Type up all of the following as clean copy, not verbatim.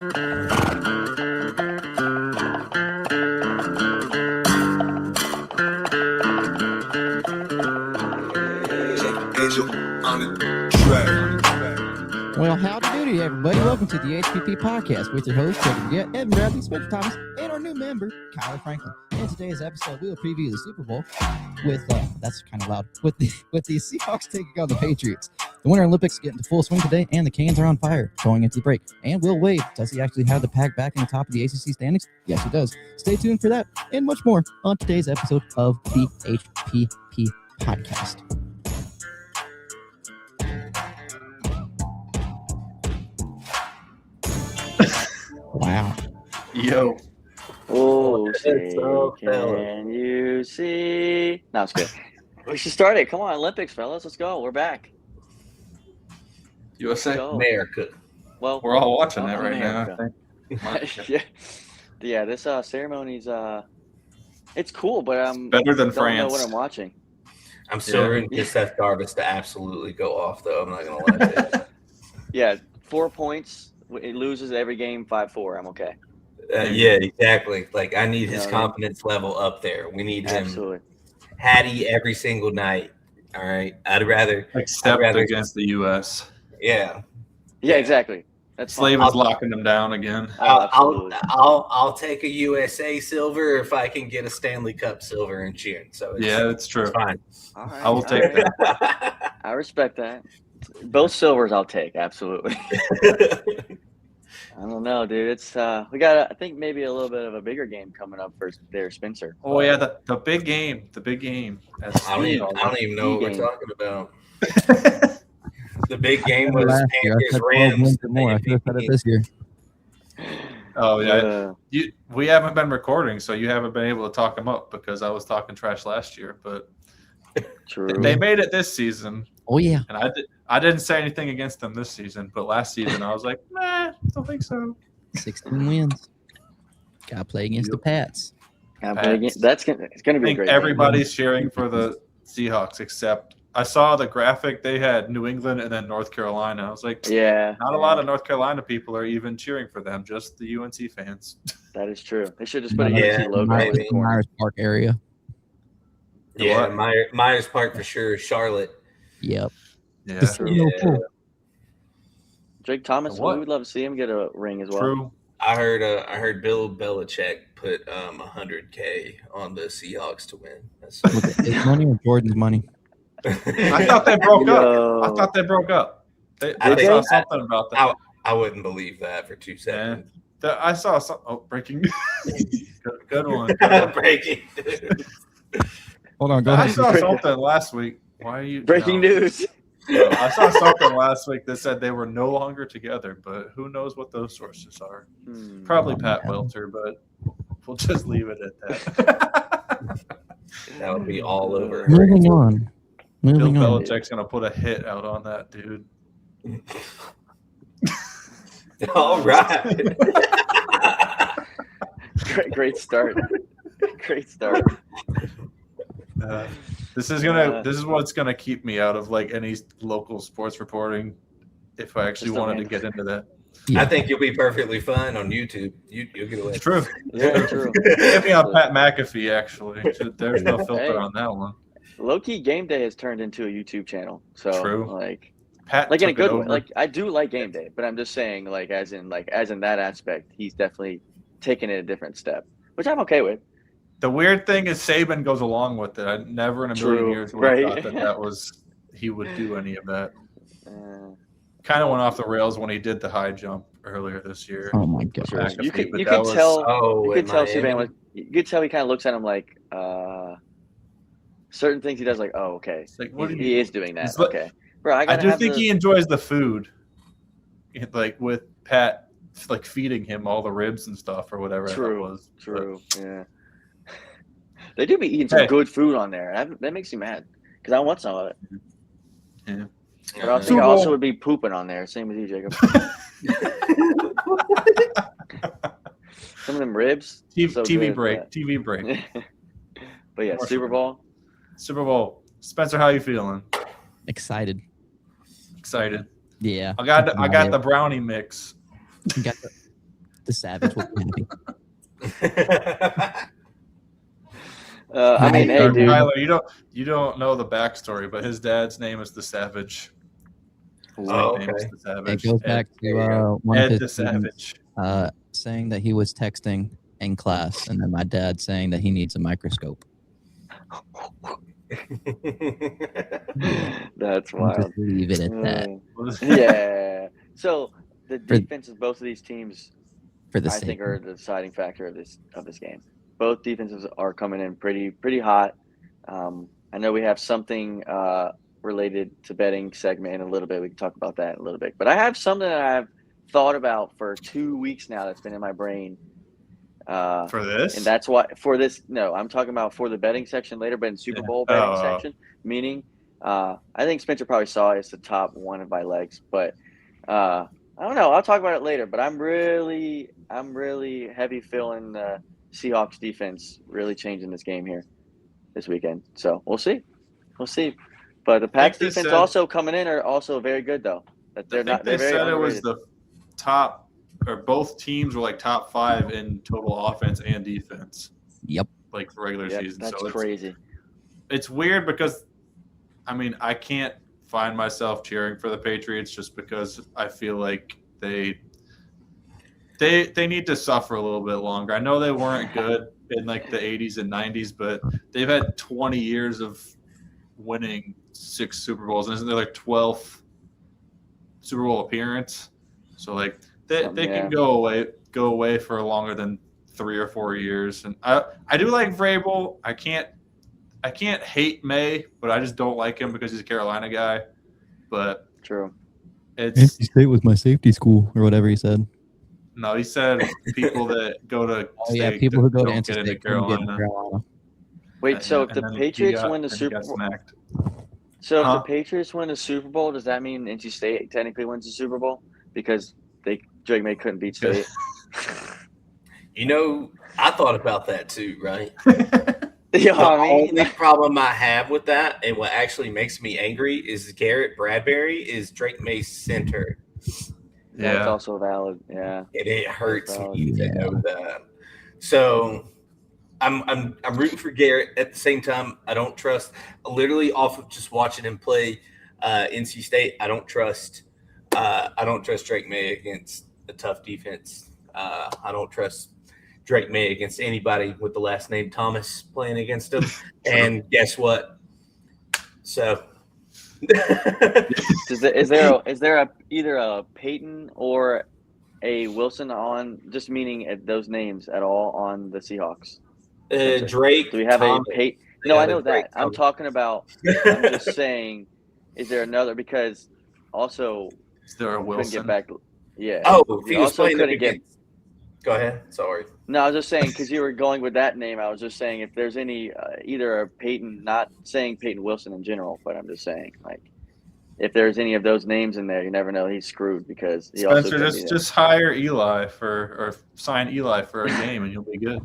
Well, howdy doody, everybody. Welcome to the HPP podcast with your host, Kevin Gett, Evan Bradley, Spencer Thomas, and our new member, Kyler Franklin. In today's episode, we will preview the Super Bowl with, that's kind of loud, with the Seahawks taking on the Patriots. The Winter Olympics get into full swing today, and the Canes are on fire going into the break. And Will Wade, does he actually have the pack back in the top of the ACC standings? Yes, he does. Stay tuned for that and much more on today's episode of the HPP podcast. Wow. Yo. Oh, can you see? No, it's good. We should start it. Come on, Olympics, fellas. Let's go. We're back. USA. America. Well, we're all watching that right now, I think. yeah. This ceremony's it's cool, but I'm better than don't France. know what I'm watching. I'm still rooting for Seth Jarvis to absolutely go off, though. I'm not gonna lie to you. Yeah, 4 points. It loses every game 5-4. I'm okay. Yeah, exactly. Like, I need his confidence level up there. We need him Hattie every single night. All right. I'd rather against the U.S. Yeah, exactly. That's Slave is locking them down again. I'll take a USA silver if I can get a Stanley Cup silver in June. So it's true. It's fine. All right, I will take that. I respect that. Both silvers I'll take, absolutely. I don't know, dude. It's we got I think maybe a little bit of a bigger game coming up for there, Spencer. Oh yeah, the big game. The big game. I don't even know what we're talking about. The big game was Panthers Rams. More. I should have said it this year. Oh yeah. We haven't been recording, so you haven't been able to talk them up because I was talking trash last year, but true. They made it this season. Oh yeah. And I didn't say anything against them this season, but last season I was like, nah, don't think so. 16 wins. Got to play against the Pats. It's gonna be a great. Everybody's cheering for the Seahawks, except I saw the graphic. They had New England and then North Carolina. I was like, not a lot of North Carolina people are even cheering for them. Just the UNC fans. That is true. They should just put a UNC logo in the corner. Myers Park area. Yeah, Myers Park for sure. Charlotte. Yep. Yeah. Drake Thomas, we would love to see him get a ring as well. True. I heard Bill Belichick put $100K on the Seahawks to win. That's his money or Jordan's money? I thought they broke up. I saw something about that. I wouldn't believe that for 2 seconds. I saw some. Oh, breaking news. Good one. Breaking. Hold on, go ahead. I saw something last week. Why are you breaking news? No, I saw something last week that said they were no longer together, but who knows what those sources are? Probably Pat Welter, but we'll just leave it at that. That would be all over. Moving on. Bill Belichick's gonna put a hit out on that dude. All right. Great start. Great start. This is what's gonna keep me out of like any local sports reporting if I actually wanted to get into that. Yeah. I think you'll be perfectly fine on YouTube. You'll get away. It's true. Yeah, true. Get me on Pat McAfee. Actually, there's no filter on that one. Low-key Game Day has turned into a YouTube channel. So true. Like Pat, in a good way. Like I do like Game Day, but I'm just saying, like as in that aspect, he's definitely taken it a different step, which I'm okay with. The weird thing is Saban goes along with it. I never in a million years would have thought that was he would do any of that. Kind of went off the rails when he did the high jump earlier this year. Oh my god! You could tell Saban you could tell he kind of looks at him like certain things he does like, oh okay, like, he is doing that. Okay, bro. I do think he enjoys the food, like with Pat, like feeding him all the ribs and stuff or whatever. True. Yeah. They do be eating some good food on there. That makes me mad because I want some of it. Yeah. But I think I also would be pooping on there. Same as you, Jacob. Some of them ribs. TV break. But yeah, Super Bowl. Spencer, how you feeling? Excited. Excited. Yeah. I got the brownie mix. The Savage will be happy. I mean, hey, dude. Tyler, you don't know the backstory, but his dad's name is the Savage. His nickname is the Savage. It goes back to one Ed of the his Savage. saying that he was texting in class, and then my dad saying that he needs a microscope. That's wild. Just leave it at that. Yeah. So the defenses, both of these teams, for the I think, are the deciding factor of this game. Both defenses are coming in pretty hot. I know we have something related to betting segment in a little bit. We can talk about that in a little bit. But I have something that I've thought about for 2 weeks now that's been in my brain. For this? And that's why for this, no, I'm talking about for the betting section later, but in Super Bowl betting section, meaning I think Spencer probably saw it's the top one of my legs, but I don't know. I'll talk about it later, but I'm really heavy feeling the Seahawks defense really changing this game here this weekend. So we'll see. But the Pats defense also coming in are also very good though. They're not. They said it was the top, or both teams were like top 5 in total offense and defense. Yep. Like for regular season. That's so crazy. It's weird because, I mean, I can't find myself cheering for the Patriots just because I feel like they need to suffer a little bit longer. I know they weren't good in like the 80s and 90s, but they've had 20 years of winning 6 Super Bowls, and isn't there like 12th Super Bowl appearance? So like they can go away for longer than 3 or 4 years. And I do like Vrabel. I can't hate May, but I just don't like him because he's a Carolina guy. But true. NC State was my safety school, or whatever he said. No, he said people that go to state people who go to don't NC get into State don't get into Carolina. Wait, so if the Patriots win the Super Bowl, so if the Patriots win the Super Bowl, does that mean NC State technically wins the Super Bowl because Drake May couldn't beat State? You know, I thought about that too, right? The only problem I have with that, and what actually makes me angry, is Garrett Bradbury is Drake May's center. Yeah, that's also valid. Yeah, and it hurts me to know that. So I'm rooting for Garrett. At the same time, I don't trust. Literally, off of just watching him play NC State, I don't trust Drake May against a tough defense. I don't trust Drake May against anybody with the last name Thomas playing against him. And guess what? So is there either a Peyton or a Wilson on, just meaning those names at all on the Seahawks? Drake. Do we have Thomas, a Peyton? No, I know that. I'm talking about. I'm just saying. Is there another? Because also, is there a Wilson? Couldn't get back. Yeah. Oh, he was also playing couldn't get. Go ahead. Sorry. No, I was just saying because you were going with that name. I was just saying if there's any either a Peyton, not saying Peyton Wilson in general, but I'm just saying like if there's any of those names in there, you never know. He's screwed because he Spencer just hire Eli or sign Eli for a game and you'll be good.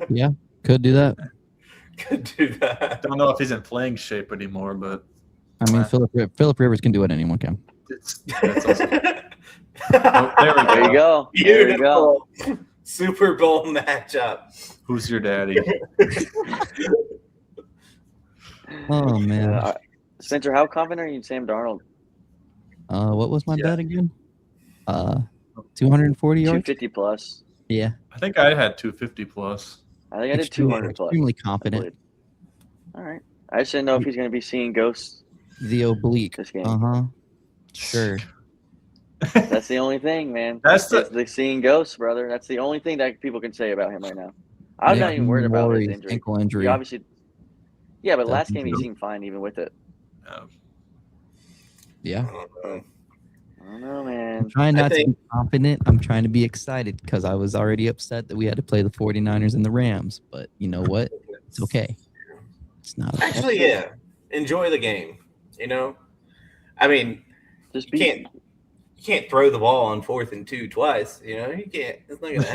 Yeah, could do that. Could do that. Don't know if he's in playing shape anymore, but I mean, Phillip Rivers can do it. Anyone can. That's awesome. There you go. Beautiful Super Bowl matchup. Who's your daddy? Oh man, Spencer, how confident are you in Sam Darnold? What was my bet again? 240 yards. 250 plus. Yeah. I think I had 250 plus. I think I did 200 plus. Extremely confident. All right. I just didn't know if he's going to be seeing ghosts. The oblique. This game. Sure. That's the only thing, man. That's the seeing ghosts, brother. That's the only thing that people can say about him right now. I'm not even worried about his injury. Ankle injury. He obviously. Yeah, but last game he seemed fine even with it. Yeah. I don't know, man. I'm trying not to be confident. I'm trying to be excited because I was already upset that we had to play the 49ers and the Rams. But you know what? It's okay. It's not okay. Actually, yeah. Enjoy the game. You know? I mean, you can't throw the ball on 4th and 2 twice. You know? You can't. It's not going to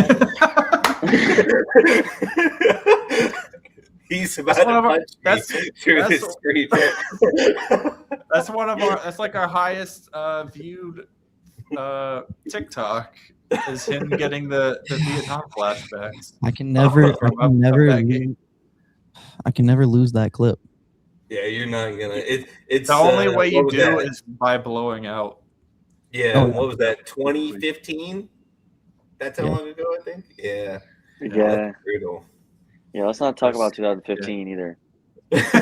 happen. He's about to punch me through the screen. That's like our highest viewed TikTok is him getting the Vietnam flashbacks. I can never lose that clip. Yeah, you're not gonna. It's the only way you do that? is by blowing out. Yeah, what was that? 2015. That's how long ago, I think. Yeah. Yeah. Brutal. Yeah, let's not talk about 2015 either. As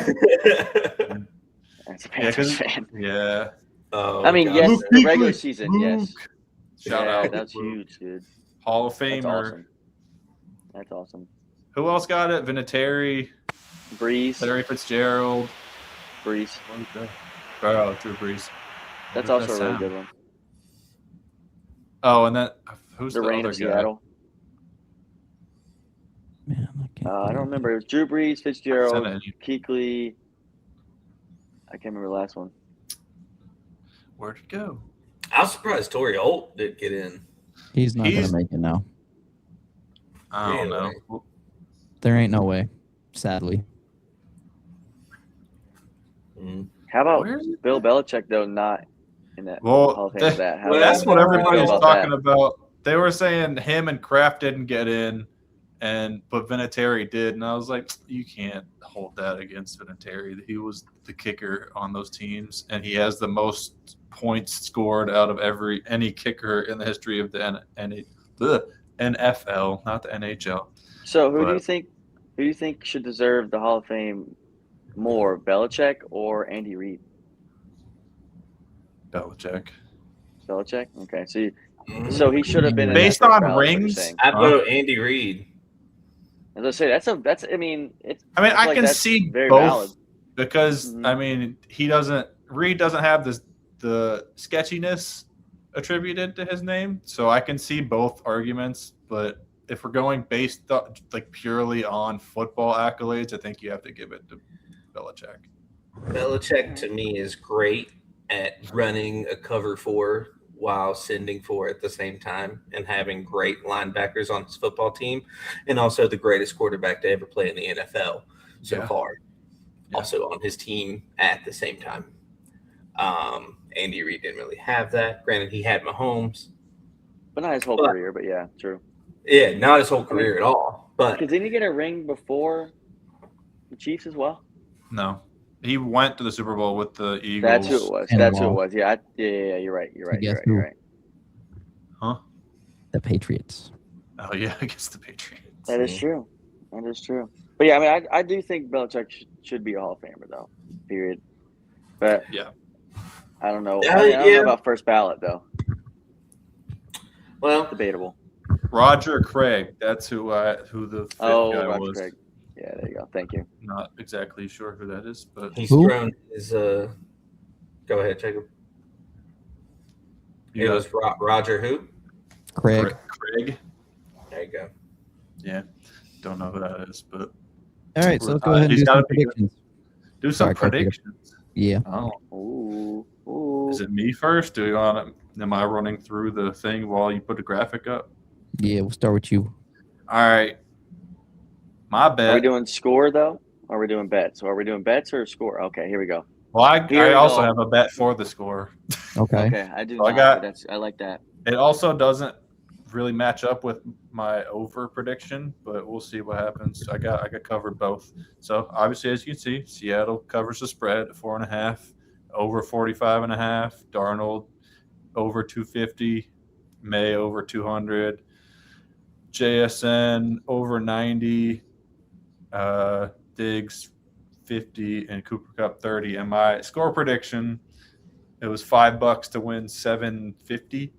a Panthers fan. Yeah. Oh, I mean, yes, the regular season, yes. Shout out. That's huge, dude. Hall of Famer. That's awesome. Who else got it? Vinatieri. Breeze. Larry Fitzgerald. Breeze. Oh, Drew Brees. That's also a really good one. Oh, and then who's the Reign other of Seattle? Man, I don't remember. It was Drew Brees, Fitzgerald, Kuechly. I can't remember the last one. Where'd it go? I was surprised Torrey Holt did get in. He's not going to make it now. I don't know. There ain't no way, sadly. How about Bill Belichick, though, not in that Hall of Fame of that? That's what everybody was talking about. They were saying him and Kraft didn't get in, but Vinatieri did. And I was like, you can't hold that against Vinatieri. He was the kicker on those teams, and he has the most points scored out of any kicker in the history of the NFL, not the NHL. So who do you think should deserve the Hall of Fame more, Belichick or Andy Reid? Belichick. Okay, so he should have been based on rings. I vote Andy Reid. As I say, that's. I mean, I can see very both valid. because Reid doesn't have the sketchiness attributed to his name, so I can see both arguments. But if we're going based purely on football accolades, I think you have to give it to Belichick. Belichick to me is great at running a cover 4 while sending 4 at the same time and having great linebackers on his football team, and also the greatest quarterback to ever play in the NFL so far. Yeah. Also on his team at the same time. Andy Reid didn't really have that. Granted, he had Mahomes. But not his whole career, but yeah, true. Yeah, not his whole career at all. But didn't he get a ring before the Chiefs as well? No. He went to the Super Bowl with the Eagles. That's who it was. Yeah, you're right. You're right. Huh? The Patriots. Oh, yeah, I guess the Patriots. That is true. But yeah, I mean, I do think Belichick should be a Hall of Famer, though, period. But yeah, I don't know. I don't know about first ballot, though. Well, debatable. Roger Craig. That's who the fifth guy Roger was. Craig. Yeah, there you go. Thank you. Not exactly sure who that is, but he's thrown his. Go ahead, Jacob. It was Roger who? Craig. There you go. Yeah, don't know who that is, but all right. So let's go ahead and do some predictions. Do some predictions. Yeah. Oh. Ooh. Is it me first? Am I running through the thing while you put the graphic up? Yeah, we'll start with you. All right. My bet. Are we doing score, though? Or are we doing bets? Or are we doing bets or score? Okay, here we go. Well, I also have a bet for the score. Okay. I do. So I like that. It also doesn't really match up with my over prediction, but we'll see what happens. I got covered both. So obviously, as you can see, Seattle covers the spread at 4.5, over 45.5. Darnold over 250, May over 200, JSN over 90. Diggs 50 and Cooper Kupp 30. And my score prediction, it was $5 to win 750.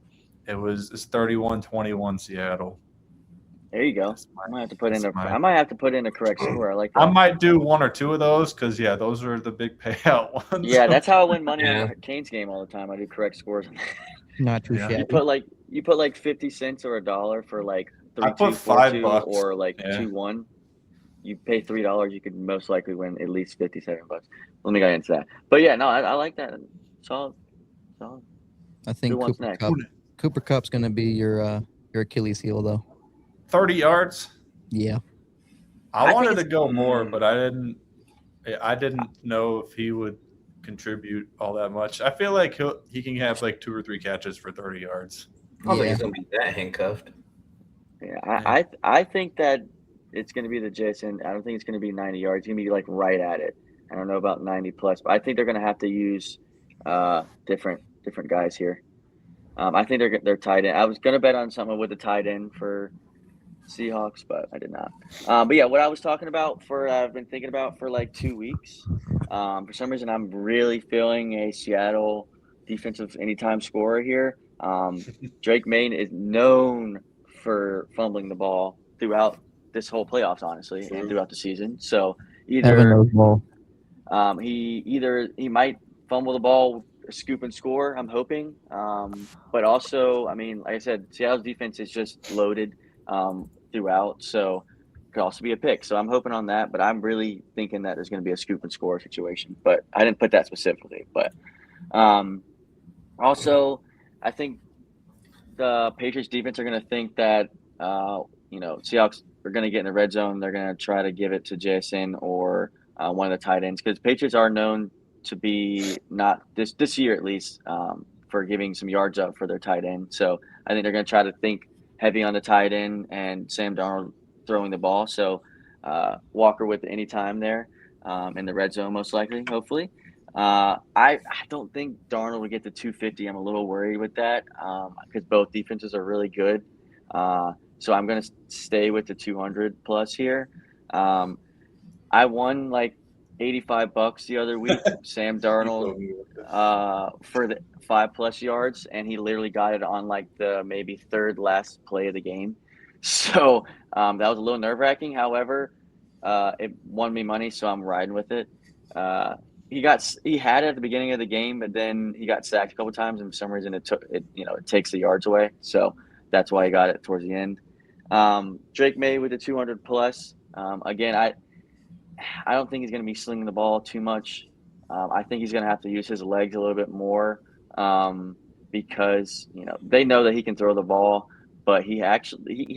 It's 31-21 Seattle. There you go. I might have to put in a correct score. I like that. I might do one or two of those because those are the big payout ones. Yeah, that's how I win money on the Canes game all the time. I do correct scores. Not true. You put like 50 cents or $1 for like 3-2, I put 4-2, $5 or like 2-1. You pay $3, you could most likely win at least $57. Let me get into that. But yeah, no, I like that. Solid. I think Cooper Kupp's going to be your Achilles heel, though. 30 yards. Yeah. I wanted to go more, but I didn't know if he would contribute all that much. I feel like he can have like 2 or 3 catches for 30 yards. I don't think he's going to be that handcuffed. Yeah, I think that it's going to be the Jason. I don't think it's going to be 90 yards. It's going to be like right at it. I don't know about 90 plus, but I think they're going to have to use different guys here. I think they're tied in. I was going to bet on someone with the tight end for Seahawks, but I did not. But yeah, what I was talking about I've been thinking about for like 2 weeks. For some reason, I'm really feeling a Seattle defensive anytime scorer here. Drake May is known for fumbling the ball throughout this whole playoffs, honestly, and throughout the season. So he might fumble the ball, scoop and score. I'm hoping, but also, I mean, like I said, Seattle's defense is just loaded throughout, so it could also be a pick. So I'm hoping on that, but I'm really thinking that there's going to be a scoop and score situation. But I didn't put that specifically. But also, I think the Patriots defense are going to think that Seahawks are going to get in the red zone. They're going to try to give it to Jason or one of the tight ends, because Patriots are known to be not this year at least for giving some yards up for their tight end. So I think they're going to try to think heavy on the tight end and Sam Darnold throwing the ball. So Walker with any time there in the red zone, most likely, hopefully. I don't think Darnold will get to 250. I'm a little worried with that because both defenses are really good. So I'm going to stay with the 200 plus here. I won like $85 the other week, Sam Darnold for the 5+ yards, and he literally got it on like the maybe third last play of the game. So that was a little nerve-wracking. However, it won me money, so I'm riding with it. He had it at the beginning of the game, but then he got sacked a couple times, and for some reason it takes the yards away. So that's why he got it towards the end. Drake May with the 200 plus. Again, I don't think he's going to be slinging the ball too much. I think he's going to have to use his legs a little bit more because they know that he can throw the ball, but he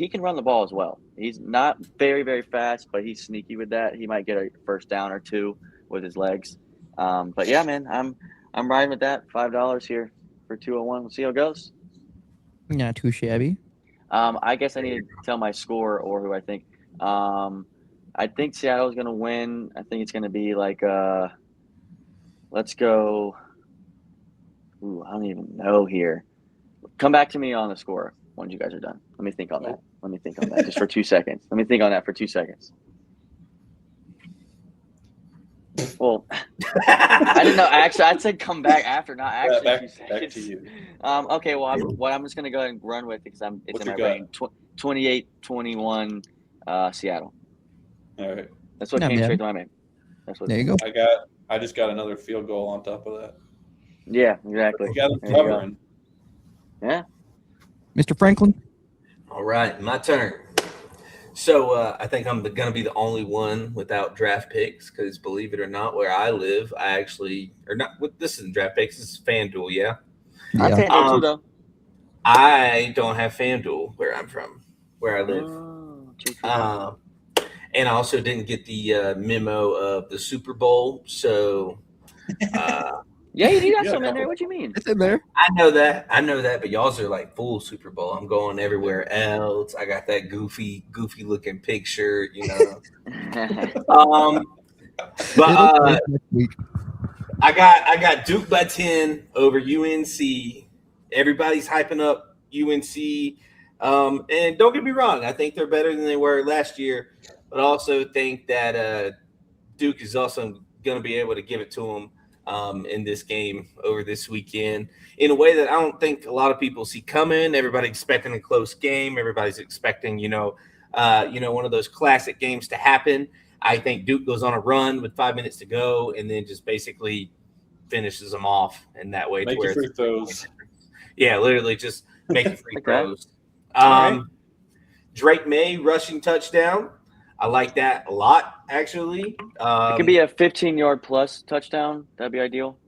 can run the ball as well. He's not very, very fast, but he's sneaky with that. He might get a first down or two with his legs. But yeah, man, I'm riding with that. $5 here for 201. We'll see how it goes. Not too shabby. I guess I need to tell my score or who I think. I think Seattle's going to win. I think it's going to be like let's go. I don't even know here. Come back to me on the score once you guys are done. Let me think on that just for 2 seconds. Let me think on that for 2 seconds. Well, I didn't know. Actually, I said come back after, not actually 2 seconds. Back to you. Okay, well, I'm just going to go ahead and run with it because it's in my brain. 28-21 Seattle. All right. That's what came straight to my mind. There you go. I just got another field goal on top of that. Yeah, exactly. You got them covering. Yeah. Mr. Franklin. All right, my turn. So I think I'm going to be the only one without draft picks because, believe it or not, where I live, this isn't draft picks, this is FanDuel, yeah? I'm FanDuel too, though. I don't have FanDuel where I'm from, where I live. And I also didn't get the memo of the Super Bowl, so yeah, you got some in there. What do you mean? It's in there. I know that, but y'all's are like full Super Bowl. I'm going everywhere else. I got that goofy looking picture, But I got Duke by 10 over UNC. Everybody's hyping up UNC. And don't get me wrong, I think they're better than they were last year, but I also think that Duke is also going to be able to give it to them in this game over this weekend in a way that I don't think a lot of people see coming. Everybody's expecting a close game. Everybody's expecting, one of those classic games to happen. I think Duke goes on a run with 5 minutes to go and then just basically finishes them off in that way. Make your free throws. Yeah, literally just make your free throws. Drake May rushing touchdown. I like that a lot, actually. It could be a 15-yard plus touchdown. That'd be ideal.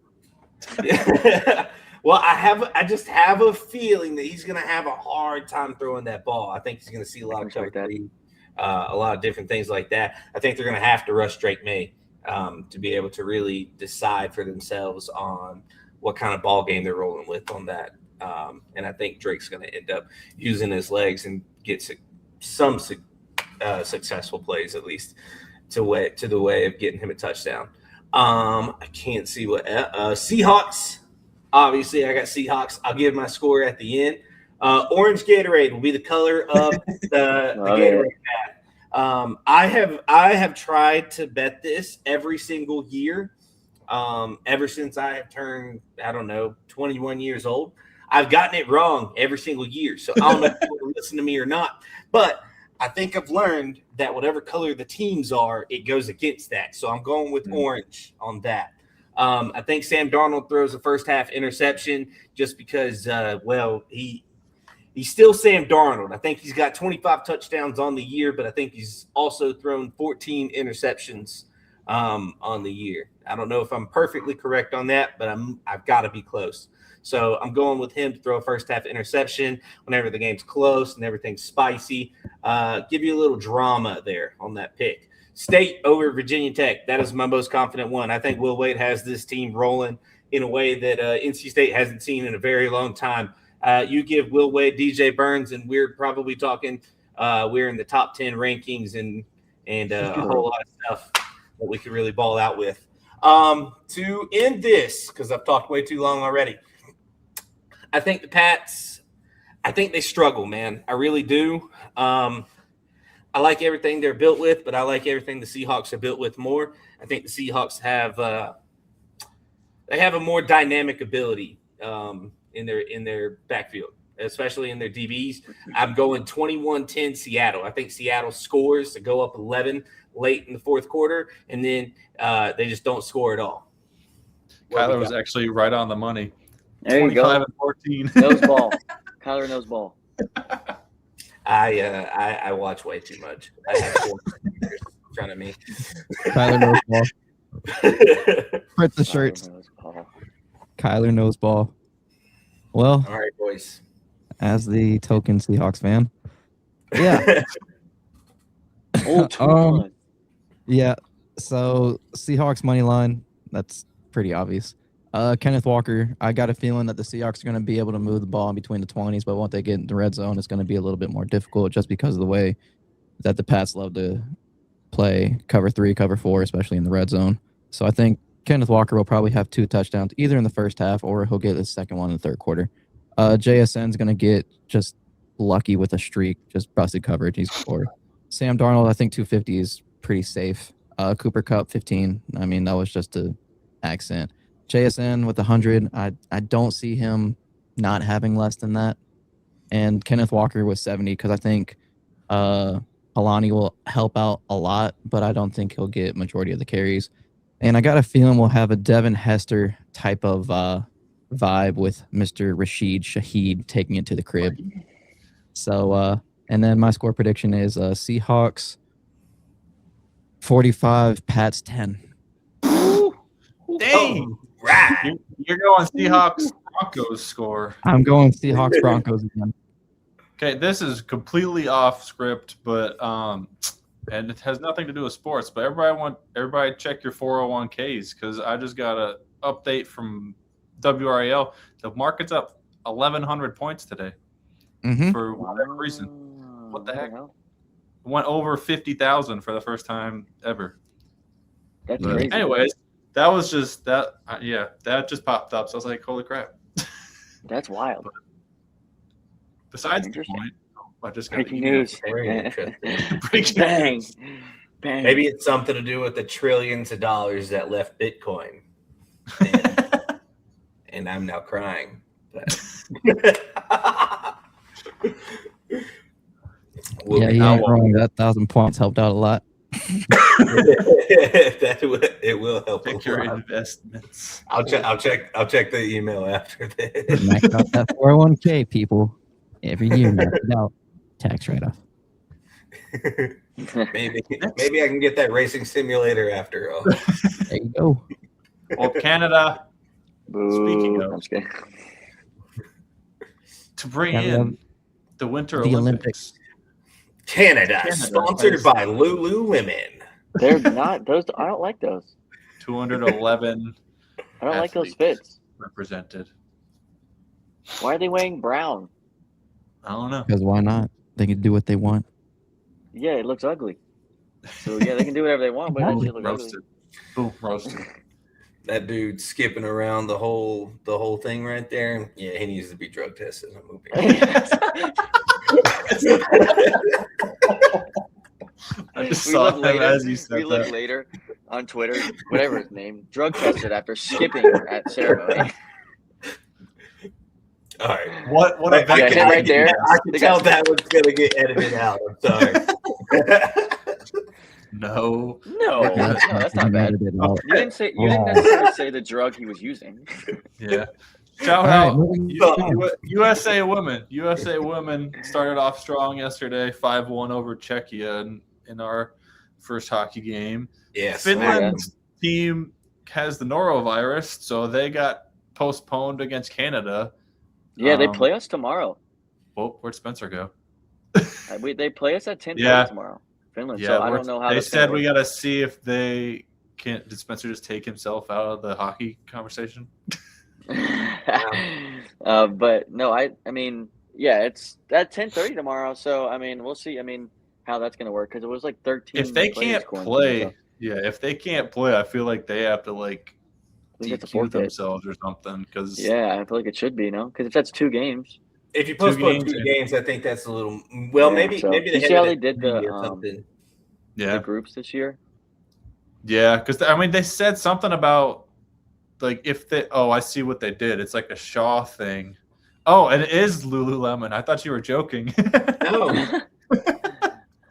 Well, I just have a feeling that he's going to have a hard time throwing that ball. I think he's going to see a lot of coverage, a lot of different things like that. I think they're going to have to rush Drake May to be able to really decide for themselves on what kind of ball game they're rolling with on that And I think Drake's going to end up using his legs and get some successful plays, at least to the way of getting him a touchdown. I can't see what Seahawks. Obviously, I got Seahawks. I'll give my score at the end. Orange Gatorade will be the color of the Gatorade hat. I have tried to bet this every single year ever since I have turned, 21 years old. I've gotten it wrong every single year. So I don't know if you want to listen to me or not. But I think I've learned that whatever color the teams are, it goes against that. So I'm going with orange on that. I think Sam Darnold throws a first half interception just because, he's still Sam Darnold. I think he's got 25 touchdowns on the year, but I think he's also thrown 14 interceptions on the year. I don't know if I'm perfectly correct on that, but I've got to be close. So I'm going with him to throw a first half interception whenever the game's close and everything's spicy. Give you a little drama there on that pick. State over Virginia Tech. That is my most confident one. I think Will Wade has this team rolling in a way that NC State hasn't seen in a very long time. You give Will Wade, DJ Burns, and we're probably talking we're in the top 10 rankings and a whole lot of stuff that we could really ball out with. To end this, because I've talked way too long already, I think the Pats, I think they struggle, man. I really do. I like everything they're built with, but I like everything the Seahawks are built with more. I think the Seahawks have they have a more dynamic ability in their backfield, especially in their DBs. I'm going 21-10 Seattle. I think Seattle scores to go up 11 late in the fourth quarter, and then they just don't score at all. Kyler was actually right on the money. There you go. 25-14. Nose ball. Kyler nose ball. I watch way too much. I have 4 in front of me. Kyler knows ball. Print the shirts. Kyler knows ball. Well, all right, boys. As the token Seahawks fan, yeah. Yeah. So Seahawks money line. That's pretty obvious. Kenneth Walker, I got a feeling that the Seahawks are going to be able to move the ball in between the 20s, but once they get in the red zone, it's going to be a little bit more difficult just because of the way that the Pats love to play cover 3, cover 4, especially in the red zone. So I think Kenneth Walker will probably have 2 touchdowns either in the first half or he'll get his second one in the third quarter. JSN's going to get just lucky with a streak, just busted coverage. He's scored. Sam Darnold, I think 250 is pretty safe. Cooper Kupp, 15. I mean, that was just an accent. JSN with 100, I don't see him not having less than that. And Kenneth Walker with 70 because I think Kalani will help out a lot, but I don't think he'll get majority of the carries. And I got a feeling we'll have a Devin Hester type of vibe with Mr. Rashid Shaheed taking it to the crib. So, and then my score prediction is Seahawks 45, Pats 10. Dang. Right. You're going Seahawks Broncos score. I'm going Seahawks Broncos again. Okay, this is completely off script, but and it has nothing to do with sports. But everybody check your 401ks because I just got an update from WRAL. The market's up 1,100 points today for whatever reason. What the heck? Went over 50,000 for the first time ever. That's crazy. Anyways. That was just that. That just popped up. So I was like, "Holy crap!" That's wild. But besides the point, I just got breaking news. Bang. Maybe it's something to do with the trillions of dollars that left Bitcoin, and I'm now crying. Yeah, you ain't wrong. That 1,000 points helped out a lot. It will help. Pick your investments. I'll check the email after this. Max out that 401k, people. Every year, max it out. Tax write-off. Maybe I can get that racing simulator after all. There you go. Well, Canada. Boo. Speaking of, to bring in the Winter Olympics. Canada, sponsored by Lululemon. They're not those. I don't like those. 211. I don't like those fits. Represented. Why are they wearing brown? I don't know. Because why not? They can do what they want. Yeah, it looks ugly. So yeah, they can do whatever they want, but that shit looks Roasted. Boom, roasted. That dude skipping around the whole thing right there. Yeah, he needs to be drug tested. I'm moving. I just saw him as you said that. Look later on Twitter, whatever his name, drug tested after skipping at ceremony. All right. What right there. I can tell that one's gonna get edited out. I'm sorry. No, that's not bad. You didn't necessarily say the drug he was using. Yeah. Shout out USA women. USA women started off strong yesterday, 5-1 over Czechia in our first hockey game. Yes. Finland's team has the norovirus, so they got postponed against Canada. Yeah, they play us tomorrow. Well, where'd Spencer go? They play us at 10:30 tomorrow. Finland. Yeah, so I don't know how they said we got to see if they can't. Did Spencer just take himself out of the hockey conversation? But no, I mean, yeah, it's at 10:30 tomorrow. So I mean, we'll see. I mean, how that's gonna work because it was like 13. If they can't play, if they can't play, I feel like they have to DQ themselves or something. Because I feel like it should be because if that's 2 games. If you postpone 2 games, I think that's a little. Well, maybe they see how they did the groups this year. Yeah, because I mean they said something about if they. Oh, I see what they did. It's like a Shaw thing. Oh, and it is Lululemon. I thought you were joking. No,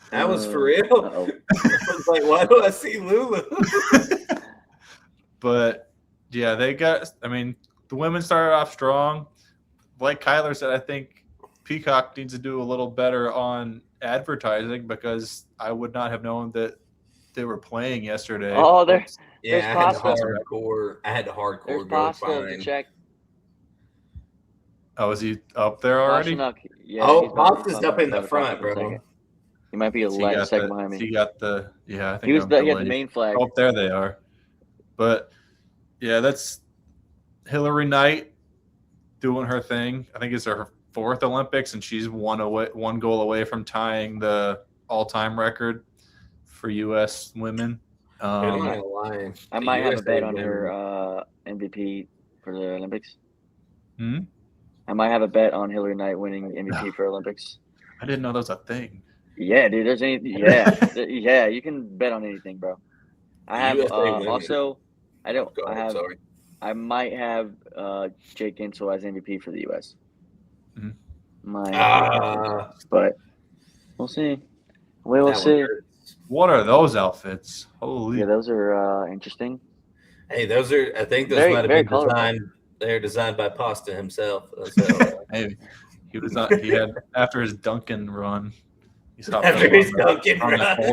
that was for real. I was like, why do I see Lulu? But yeah, they got. I mean, the women started off strong. Like Kyler said, I think Peacock needs to do a little better on advertising because I would not have known that they were playing yesterday. Oh, there's I had to hardcore go to check. Oh, is he up there already? Pasta's up in the front, bro. He might be a second behind me. He got the I think he had the main flag. Oh, there they are. But yeah, that's Hillary Knight doing her thing. I think it's her 4th Olympics, and she's one goal away from tying the all-time record for U.S. women. I might have a bet on her MVP for the Olympics. I might have a bet on Hillary Knight winning MVP for Olympics. I didn't know that was a thing. Yeah, dude. There's yeah. You can bet on anything, bro. I have also. I don't. I have. Sorry. I might have Jake Gensel as MVP for the U.S. But we'll see. We will see. What are those outfits? Holy! Yeah, those are interesting. Hey, those are. I think those might have been designed. They're designed by Pasta himself. So, hey, he was not. He had after his Duncan run. He's after his Duncan run.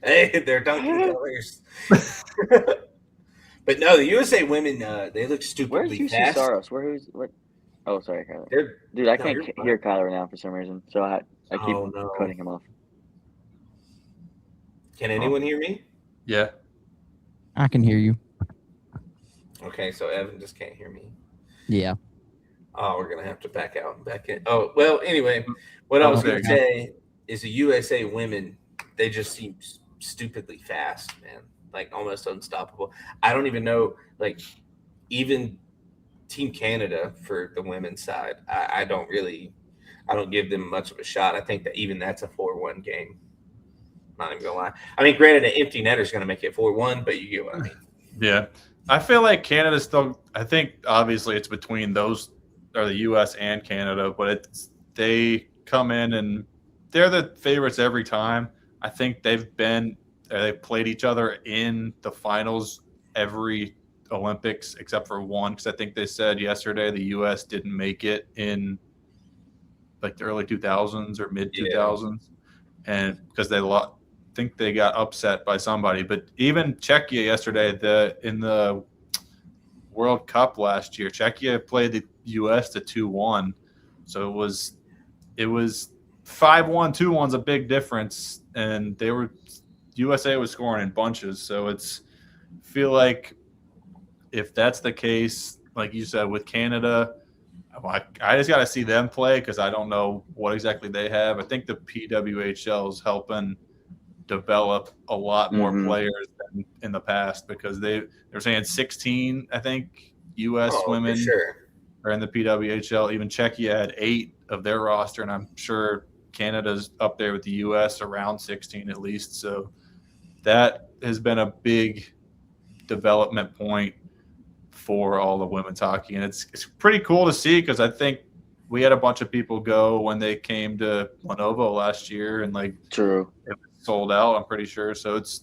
Hey, they're Duncan colors. But no, the USA women, they look stupidly fast. Where's Saros? What? Oh, sorry, Kyler. Dude, I can't hear Kyler now for some reason, so I keep cutting him off. Can anyone hear me? Yeah. I can hear you. Okay, so Evan just can't hear me. Yeah. Oh, we're going to have to back out and back in. Oh, well, anyway, what I was going to say is the USA women, they just seem stupidly fast, man. Like almost unstoppable. I don't even know, even Team Canada for the women's side, I don't give them much of a shot. I think that even that's a 4-1 game. Not even gonna lie. I mean, granted, an empty netter is gonna make it 4-1, but you get what I mean. Yeah, I feel like Canada still. I think obviously it's between those, or the U.S. and Canada, but they come in and they're the favorites every time. I think they've played each other in the finals every Olympics except for one, because I think they said yesterday the U.S. didn't make it in the early 2000s or mid 2000s, and because they think they got upset by somebody. But even Czechia yesterday, in the World Cup last year, Czechia played the U.S. to 2-1, so it was 5-1, 2-1's a big difference, and USA was scoring in bunches. So feel like if that's the case, like you said, with Canada, I just got to see them play because I don't know what exactly they have. I think the PWHL is helping develop a lot more players than in the past because they're saying 16, I think, U.S. women are in the PWHL. Even Czechia had 8 of their roster, and I'm sure Canada's up there with the U.S. around 16 at least. So that has been a big development point for all the women's hockey, and it's pretty cool to see because I think we had a bunch of people go when they came to Lenovo last year, and like true, it was sold out, I'm pretty sure. So it's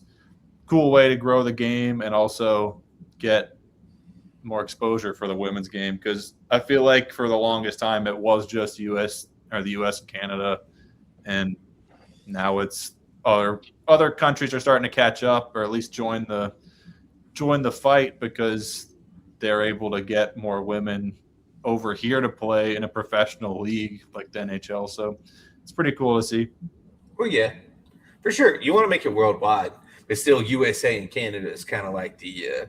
a cool way to grow the game and also get more exposure for the women's game because I feel like for the longest time it was just the U.S. and Canada, and now it's other countries are starting to catch up or at least join the fight because they're able to get more women over here to play in a professional league like the NHL. So it's pretty cool to see. Well, yeah, for sure. You want to make it worldwide, but still USA and Canada is kind of like the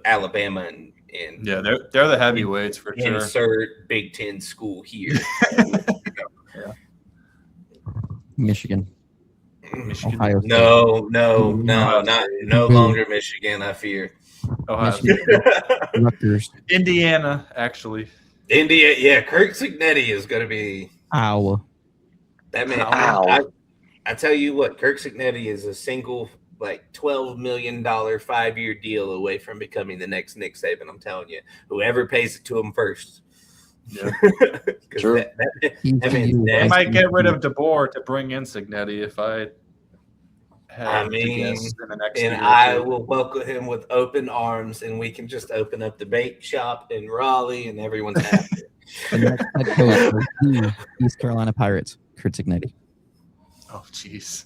Alabama and yeah, they're the heavyweights for sure. Insert Big Ten school here. Yeah. Michigan. Ohio State. No, no longer Michigan, I fear. Ohio Rutgers. Indiana, actually. Yeah, Kirk Cignetti is going to be Iowa. That man. I tell you what, Kirk Cignetti is a single $12 million 5-year deal away from becoming the next Nick Saban. I'm telling you, whoever pays it to him first. Yeah. True. They might get rid of DeBoer to bring in Cignetti if I had to guess in the next year. And I will welcome him with open arms, and we can just open up the bake shop in Raleigh, and everyone's happy. The next head coach for the East Carolina Pirates, Kurt Cignetti. Oh, jeez.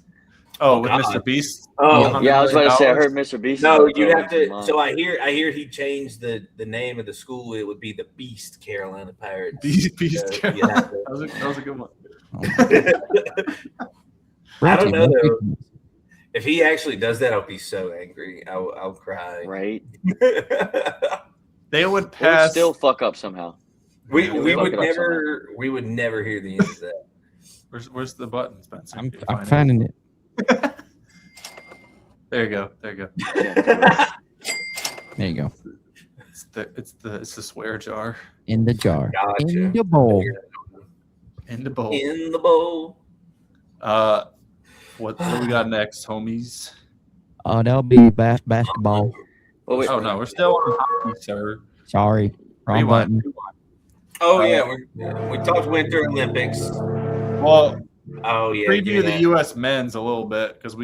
Oh, with Mr. Beast? Oh, yeah, I was about to say, I heard Mr. Beast. No, you have to. So I hear he changed the name of the school. It would be the Beast Carolina Pirates. Beast Carolina. That was a good one. I don't know, though. If he actually does that, I'll be so angry. I'll cry. Right? They would pass. Would still fuck up somehow. We would never hear the end of that. Where's the button, Spencer? I'm finding it. There you go. There you go. It's the swear jar. In the jar. Gotcha. In the bowl. In the bowl. In the bowl. What do we got next, homies? That'll be basketball. Oh no, we're still on hockey, sir. Sorry, wrong button. Oh yeah, we talked Winter Olympics. Well, yeah. Preview the U.S. men's a little bit because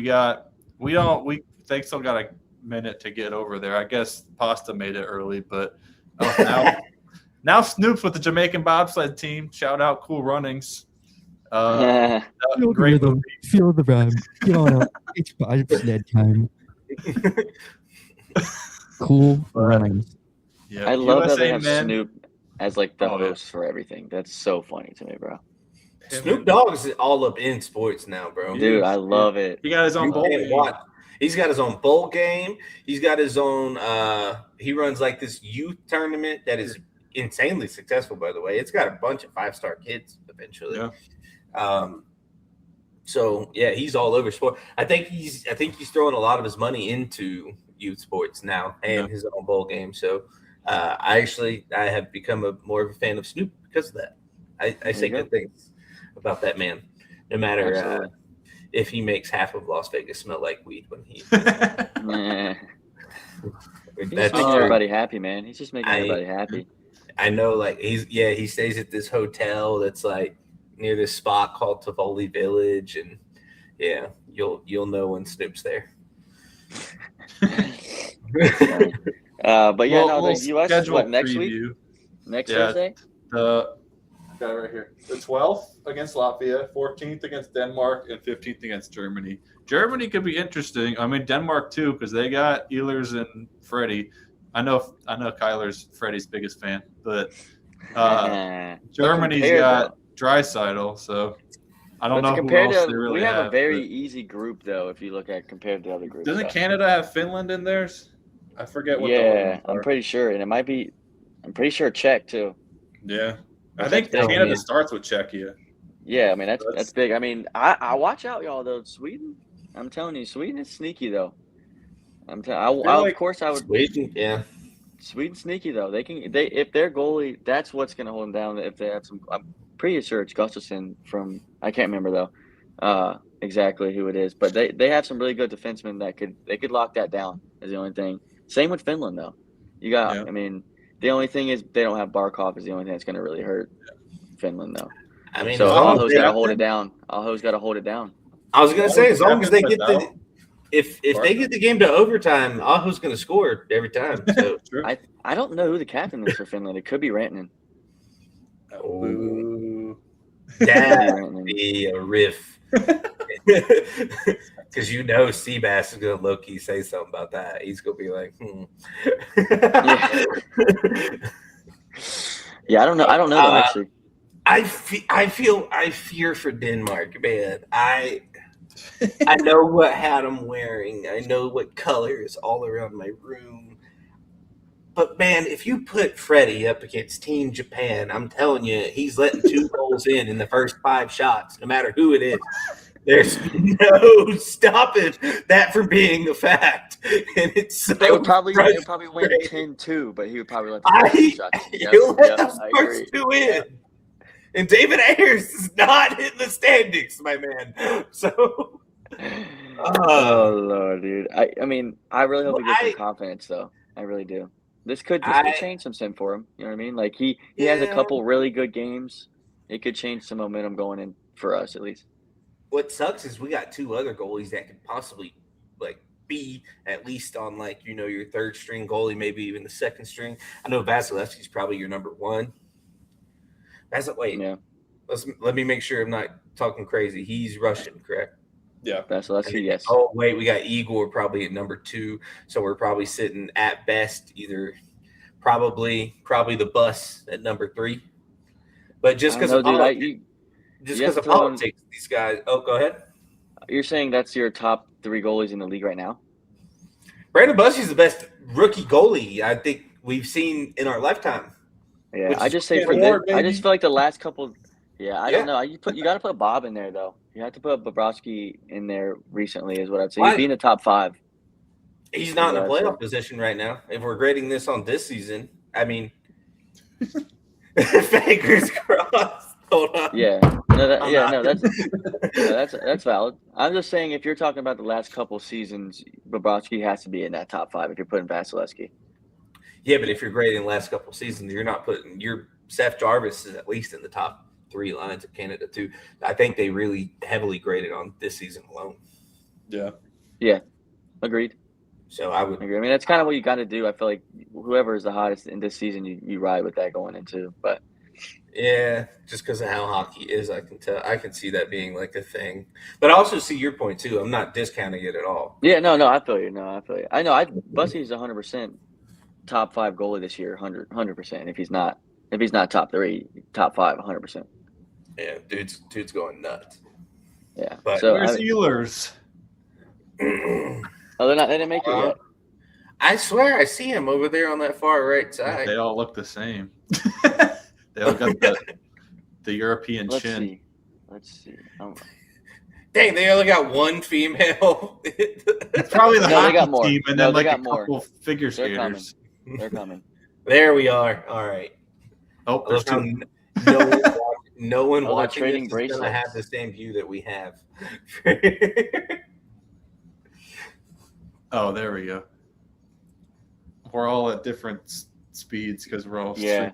they still got a minute to get over there. I guess Pasta made it early, but now Snoop's with the Jamaican bobsled team. Shout out Cool Runnings. Great movie. Feel the vibe. Get on up. It's bobsled time. Cool Runnings. Yeah, I love that they have Snoop as the host for everything. That's so funny to me, bro. Snoop Dogg is all up in sports now, bro. Dude, I love it. He got his own bowl game. He's got his own bowl game. He's got his own he runs this youth tournament that is insanely successful, by the way. It's got a bunch of 5-star kids eventually. Yeah. So yeah, he's all over sport. I think he's throwing a lot of his money into youth sports now and his own bowl game. So I have become more of a fan of Snoop because of that. I say good things about that man, no matter if he makes half of Las Vegas smell like weed when he. He's just making everybody happy, man. He's just making everybody happy. I know, he stays at this hotel that's near this spot called Tivoli Village, and yeah, you'll know when Snoop's there. But yeah, the U.S. is next preview. Week? Next Thursday? Got it right here. The 12th against Latvia, 14th against Denmark, and 15th against Germany. Germany could be interesting. I mean, Denmark too, because they got Ehlers and Freddie. I know Kyler's Freddie's biggest fan, but Germany's got Draisaitl, so I don't know who else they really have. We have a very easy group, though, if you look at compared to other groups. Doesn't Canada have Finland in theirs? I forget what. Yeah, I'm pretty sure, and it might be. I'm pretty sure Czech too. Yeah. I think Canada starts with Czechia. Yeah, I mean that's big. I mean, I watch out, y'all. Though Sweden, I'm telling you, Sweden is sneaky though. Of course I would. Sweden, yeah. Sweden's sneaky though. If their goalie, that's what's going to hold them down. If they have some, I'm pretty sure it's Gustafsson from. I can't remember though, exactly who it is. But they have some really good defensemen that could lock that down. Is the only thing. Same with Finland though. I mean, the only thing is they don't have Barkov. Is the only thing that's going to really hurt Finland though. I mean, so Aho's got to hold it down. Aho's got to hold it down. I was going to say, as long as they get if they get the game to overtime, Aho's going to score every time. So I don't know who the captain is for Finland. It could be Rantanen. Oh, that'd be a riff. Because Seabass is going to low-key say something about that. He's going to be like, Yeah, I don't know. I don't know though, actually. I fear for Denmark, man. I know what hat I'm wearing. I know what color is all around my room. But man, if you put Freddie up against Team Japan, I'm telling you, he's letting 2 goals in the first 5 shots, no matter who it is. There's no stopping that from being a fact. And it's so they would probably win 10-2, but he would probably let the shots. He'll let those first 2 in. Yeah. And David Ayers is not in the standings, my man. So, oh Lord, dude. I mean, I really hope he gets some confidence, though. I really do. This could change some sim for him. You know what I mean? Like he has a couple really good games. It could change some momentum going in for us, at least. What sucks is we got 2 other goalies that could possibly be at least on your 3rd string goalie, maybe even the 2nd string. I know Vasilevsky's probably your number 1. Let me make sure I'm not talking crazy. He's Russian, correct? Yeah. Vasilevsky, yes. Oh, wait, we got Igor probably at number 2. So we're probably sitting at best either probably the bus at number 3. But just because of politics, these guys – oh, go ahead. You're saying that's your top 3 goalies in the league right now? Brandon Bushy's the best rookie goalie I think we've seen in our lifetime. Yeah, I just say I just feel like the last couple. Yeah, I don't know. You got to put Bob in there though. You have to put Bobrovsky in there recently, is what I'd say. He'd be in the top 5. He's not in a playoff position right now. If we're grading this on this season, I mean, fingers crossed. Hold on. Yeah, that's valid. I'm just saying if you're talking about the last couple seasons, Bobrovsky has to be in that top 5 if you're putting Vasilevsky. Yeah, but if you're grading the last couple seasons, you're not putting your Seth Jarvis is at least in the top 3 lines of Canada too. I think they really heavily graded on this season alone. Yeah. Yeah. Agreed. So I would agree. I mean, that's kind of what you got to do. I feel like whoever is the hottest in this season, you ride with that going into. But yeah, just because of how hockey is, I can see that being like a thing. But I also see your point too. I'm not discounting it at all. Yeah, no, I feel you. I know. Bussy's 100% top 5 goalie this year, 100%. If he's not top 3, top 5, 100%. Yeah, dude's going nuts. Yeah. But so where's Ehlers? Oh, they didn't make it yet. I swear I see him over there on that far right side. They all look the same. They all got the European chin. Let's see. Dang, they only got 1 female. It's probably the hockey team, and then like a couple figure skaters. They're coming. There we are. All right. Oh, there's 2. No one watching trading this is going to have the same view that we have. Oh, there we go. We're all at different speeds because we're all yeah.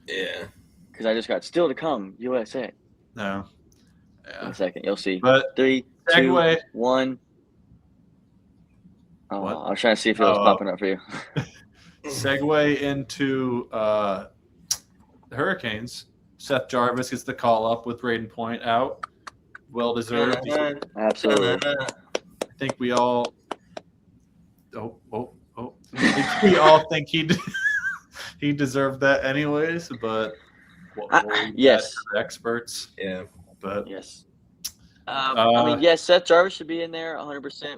Because I just got still to come USA. No. Yeah. 1 second, you'll see. But 3, 2, 1. Oh, what? I was trying to see if it was popping up for you. Segue into the Hurricanes. Seth Jarvis gets the call up with Braden Point out. Well deserved. Absolutely. I think we all. We all think he deserved that anyways, but yes, experts. Yeah, but yes. I mean, yes, Seth Jarvis should be in there 100%.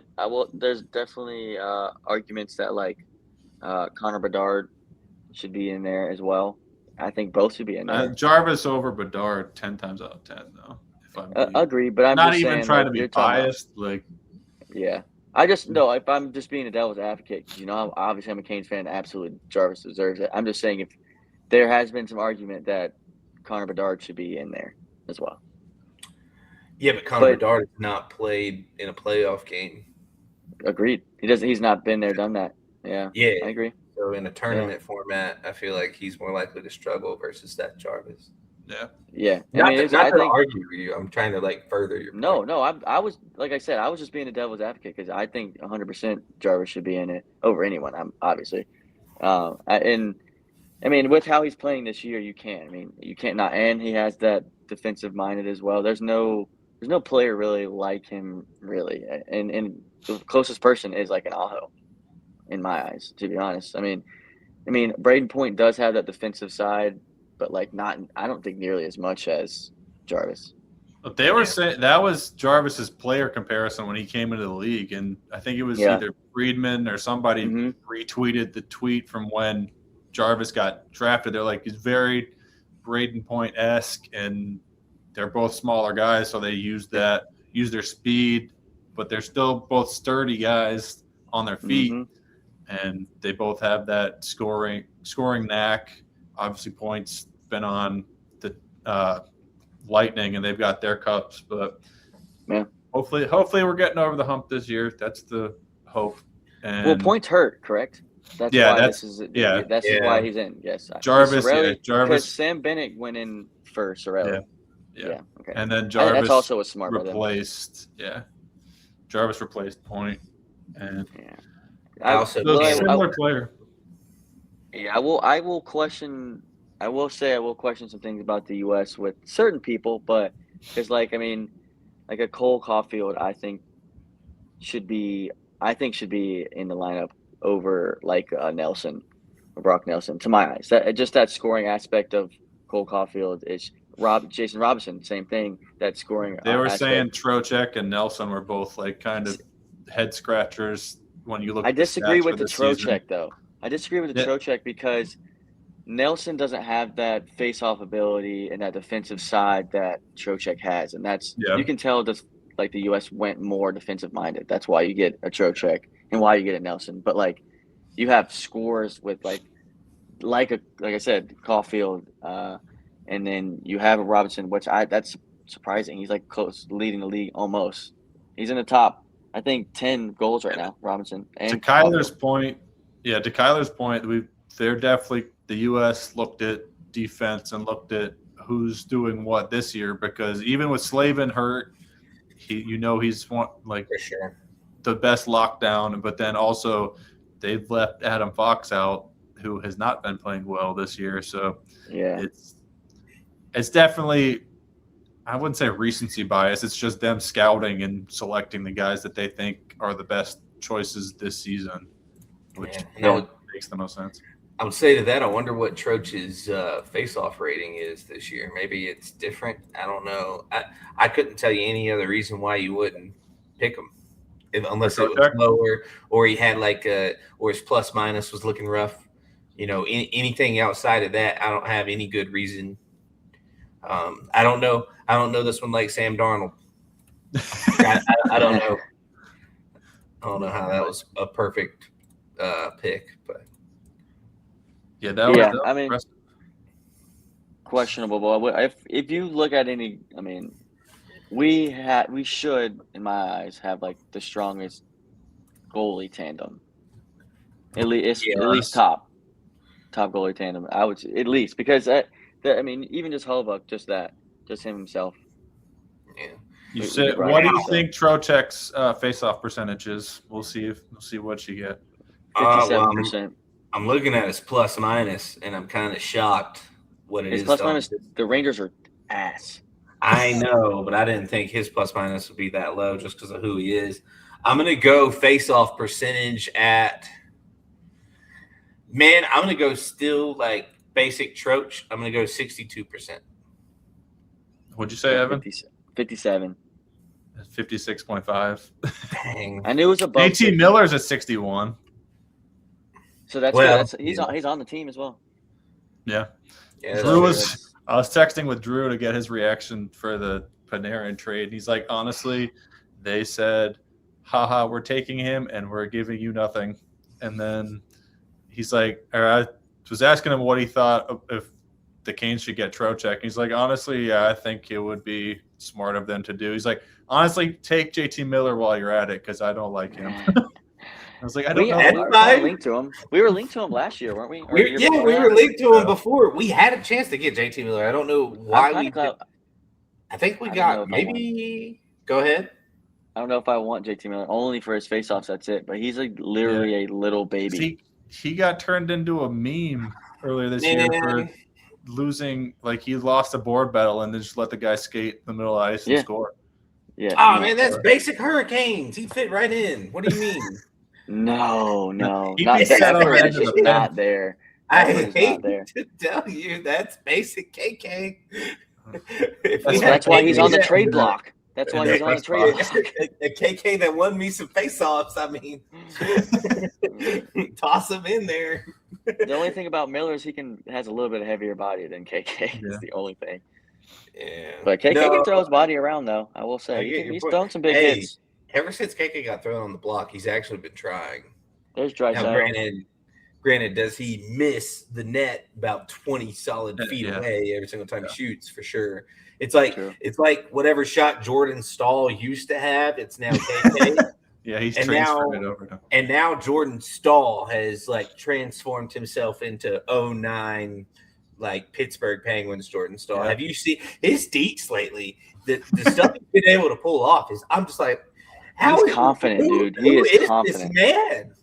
There's definitely arguments that Connor Bedard should be in there as well. I think both should be in there. Jarvis over Bedard 10 times out of 10, though. If I'm agree, but I'm not just even saying, trying like, to be biased. Yeah. I just no. If I'm just being a devil's advocate, obviously I'm a Canes fan. Absolutely, Jarvis deserves it. I'm just saying if there has been some argument that Connor Bedard should be in there as well. Yeah, but Connor Bedard has not played in a playoff game. Agreed. He's not been there, done that. Yeah. Yeah, I agree. So in a tournament format, I feel like he's more likely to struggle versus that Jarvis. Yeah. Yeah. Not to argue with you. I'm trying to further your point. No. I was, like I said, I was just being a devil's advocate because I think 100% Jarvis should be in it over anyone. Obviously, and I mean with how he's playing this year, you can't. I mean, you can't not. And he has that defensive minded as well. There's no player really like him really, and the closest person is like an Aho, in my eyes, to be honest. I mean, Braden Point does have that defensive side, but not. I don't think nearly as much as Jarvis. They were saying that was Jarvis's player comparison when he came into the league, and I think it was either Friedman or somebody retweeted the tweet from when Jarvis got drafted. They're like, he's very Braden Point-esque, and they're both smaller guys, so they use their speed, but they're still both sturdy guys on their feet, and they both have that scoring knack. Obviously, Point's been on the Lightning, and they've got their cups, but hopefully we're getting over the hump this year. That's the hope. And Point's hurt, correct? That's why he's in. Yes, Jarvis. Because Sam Bennett went in for Sorelli. Yeah. Okay. And then Jarvis that's also a smart replaced. Jarvis replaced Point, and similar player. Yeah, I will question some things about the U.S. with certain people, but because like a Cole Caulfield, I think should be in the lineup over Nelson or Brock Nelson, to my eyes. That scoring aspect of Cole Caulfield is Jason Robinson, same thing. That scoring. They were saying Trocheck and Nelson were both kind of head scratchers when you look. I disagree with the Trocheck though. I disagree with the Trocheck because Nelson doesn't have that face-off ability and that defensive side that Trocheck has, and that's you can tell the U.S. went more defensive-minded. That's why you get a Trocheck and why you get a Nelson. But you have scores with like I said, Caulfield, and then you have a Robinson, which that's surprising. He's close leading the league almost. He's in the top, I think, 10 goals right now. Robinson. And to Kyler's point, they're definitely. The U.S. looked at defense and looked at who's doing what this year because even with Slavin hurt, he's for sure the best lockdown. But then also they've left Adam Fox out, who has not been playing well this year. So it's definitely, I wouldn't say recency bias. It's just them scouting and selecting the guys that they think are the best choices this season, which makes the most sense. I would say to that, I wonder what Troch's face-off rating is this year. Maybe it's different. I don't know. I couldn't tell you any other reason why you wouldn't pick him, unless it was lower or he had or his plus-minus was looking rough. Anything outside of that, I don't have any good reason. I don't know this one like Sam Darnold. I don't know. I don't know how that was a perfect pick, but. Yeah, that was impressive. Questionable. But if you look at we should, in my eyes, have the strongest goalie tandem. At least top goalie tandem. I would say, at least because even just Hellebuyck, just him himself. Yeah. What do you think Trocheck's face-off percentage is? We'll see what you get. 57%. I'm looking at his plus minus, and I'm kind of shocked what it is. His plus minus, the Rangers are ass. I know, but I didn't think his plus minus would be that low just because of who he is. I'm going to go face-off percentage at – man, I'm going to go still basic Troch. I'm going to go 62%. What'd you say, Evan? 57. 56.5. Dang. I knew it was above. JT Miller's at 61. So that's good. He's on the team as well. Yeah. Yeah, I was texting with Drew to get his reaction for the Panarin trade. He's like, honestly, they said, haha, we're taking him and we're giving you nothing. And then he's like, or I was asking him what he thought if the Canes should get Trocheck. He's like, honestly, yeah, I think it would be smart of them to do. He's like, honestly, take JT Miller while you're at it because I don't like him. I was like, I don't know. We were kind of linked to him. We were linked to him last year, weren't we? We were linked to him before. We had a chance to get JT Miller. I don't know why we did. I think we got maybe. Go ahead. I don't know if I want JT Miller only for his faceoffs. That's it. But he's like literally a little baby. He got turned into a meme earlier this year for losing. Like he lost a board battle and then just let the guy skate in the middle of the ice and score. Yeah. Oh man, that's basic Hurricanes. He fit right in. What do you mean? No, not that. It's just not there. I hate to tell you, that's basic KK. That's why he's on the trade block. That's why he's on the trade block. A KK that won me some face-offs. I mean, toss him in there. The only thing about Miller is he has a little bit of heavier body than KK. That's the only thing. Yeah, but KK can throw his body around though. I will say he's thrown some big hits. Ever since KK got thrown on the block, he's actually been trying. There's dry now, granted, does he miss the net about 20 solid feet away every single time he shoots? For sure. It's like whatever shot Jordan Stahl used to have, it's now KK. Yeah, he's transferred it over to. And now Jordan Stahl has like transformed himself into 09 like Pittsburgh Penguins Jordan Stahl. Yeah. Have you seen his deets lately? The stuff he's been able to pull off is I'm just like, he's confident, dude. He is confident. This man.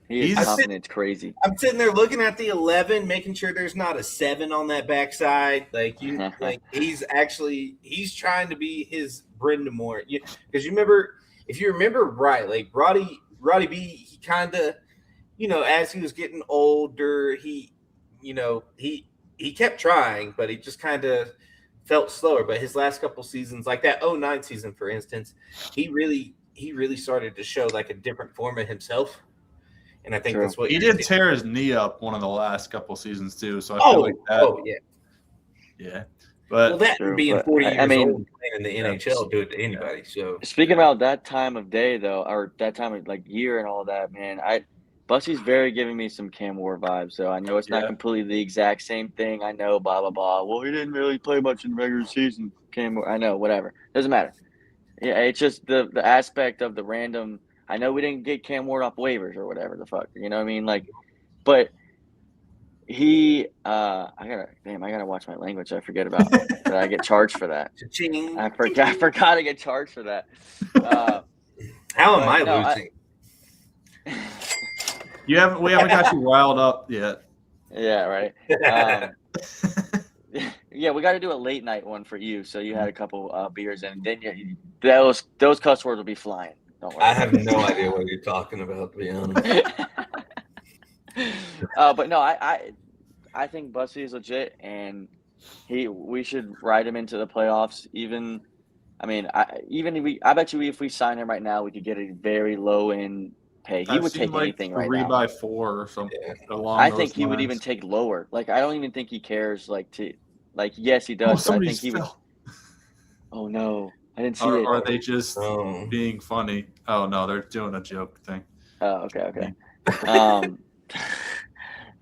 He's confident. It's crazy. I'm sitting there looking at the 11, making sure there's not a 7 on that backside. Like he's trying to be his Brindamore. Because if you remember right, like Roddy B, he kind of, as he was getting older, he kept trying, but he just kind of felt slower. But his last couple seasons, like that 09 season, for instance, he really started to show like a different form of himself. And I think that's what he did tear his knee up one of the last couple seasons too. So I feel like that. Oh yeah. Yeah. But that being 40 years old playing in the NHL do it to anybody. So speaking about that time of day though, or that time of like year and all that, man, Bussy's very giving me some Cam Ward vibes. So I know it's not completely the exact same thing. I know, blah blah blah. Well, he didn't really play much in the regular season. Cam Ward, I know, whatever. Doesn't matter. Yeah, it's just the aspect of the random. I know we didn't get Cam Ward off waivers or whatever the fuck. You know what I mean? Like, but he, I gotta watch my language. I forget about that. I get charged for that. I forgot to get charged for that. How am I losing? We haven't got you riled up yet. Yeah, right. Yeah, we got to do a late night one for you. So you had a couple beers and then those cuss words will be flying. Don't worry. I have no idea what you're talking about, to be honest. But no, I think Bussy is legit, and we should ride him into the playoffs. I bet you if we sign him right now, we could get a very low end pay. He would take anything right now. 3x4 or something. I think he would even take lower. Like I don't even think he cares. Yes, he does. But I think he would. Oh no. I didn't see it. Or are they just being funny? Oh no, they're doing a joke thing. Oh, okay.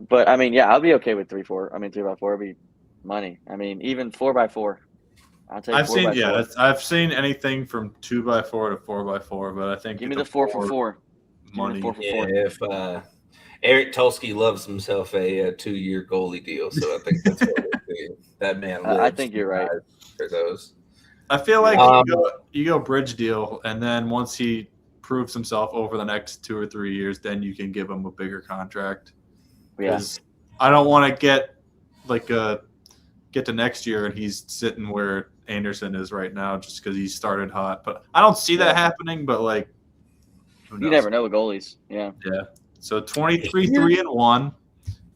But I mean, yeah, I'll be okay with 3x4. I mean, 3x4 would be money. I mean, even 4x4. I'll take. I've seen anything from 2x4 to 4x4, but I think give me the 4x4 money. If Eric Tulsky loves himself a 2-year goalie deal, so I think that's what we'll do. That man. I think you're right for those. I feel like you go bridge deal, and then once he proves himself over the next 2 or 3 years, then you can give him a bigger contract. Yes, I don't want to get to next year and he's sitting where Anderson is right now just because he started hot. But I don't see that happening. But like, who knows? You never know with goalies. Yeah. Yeah. So 23-3-1.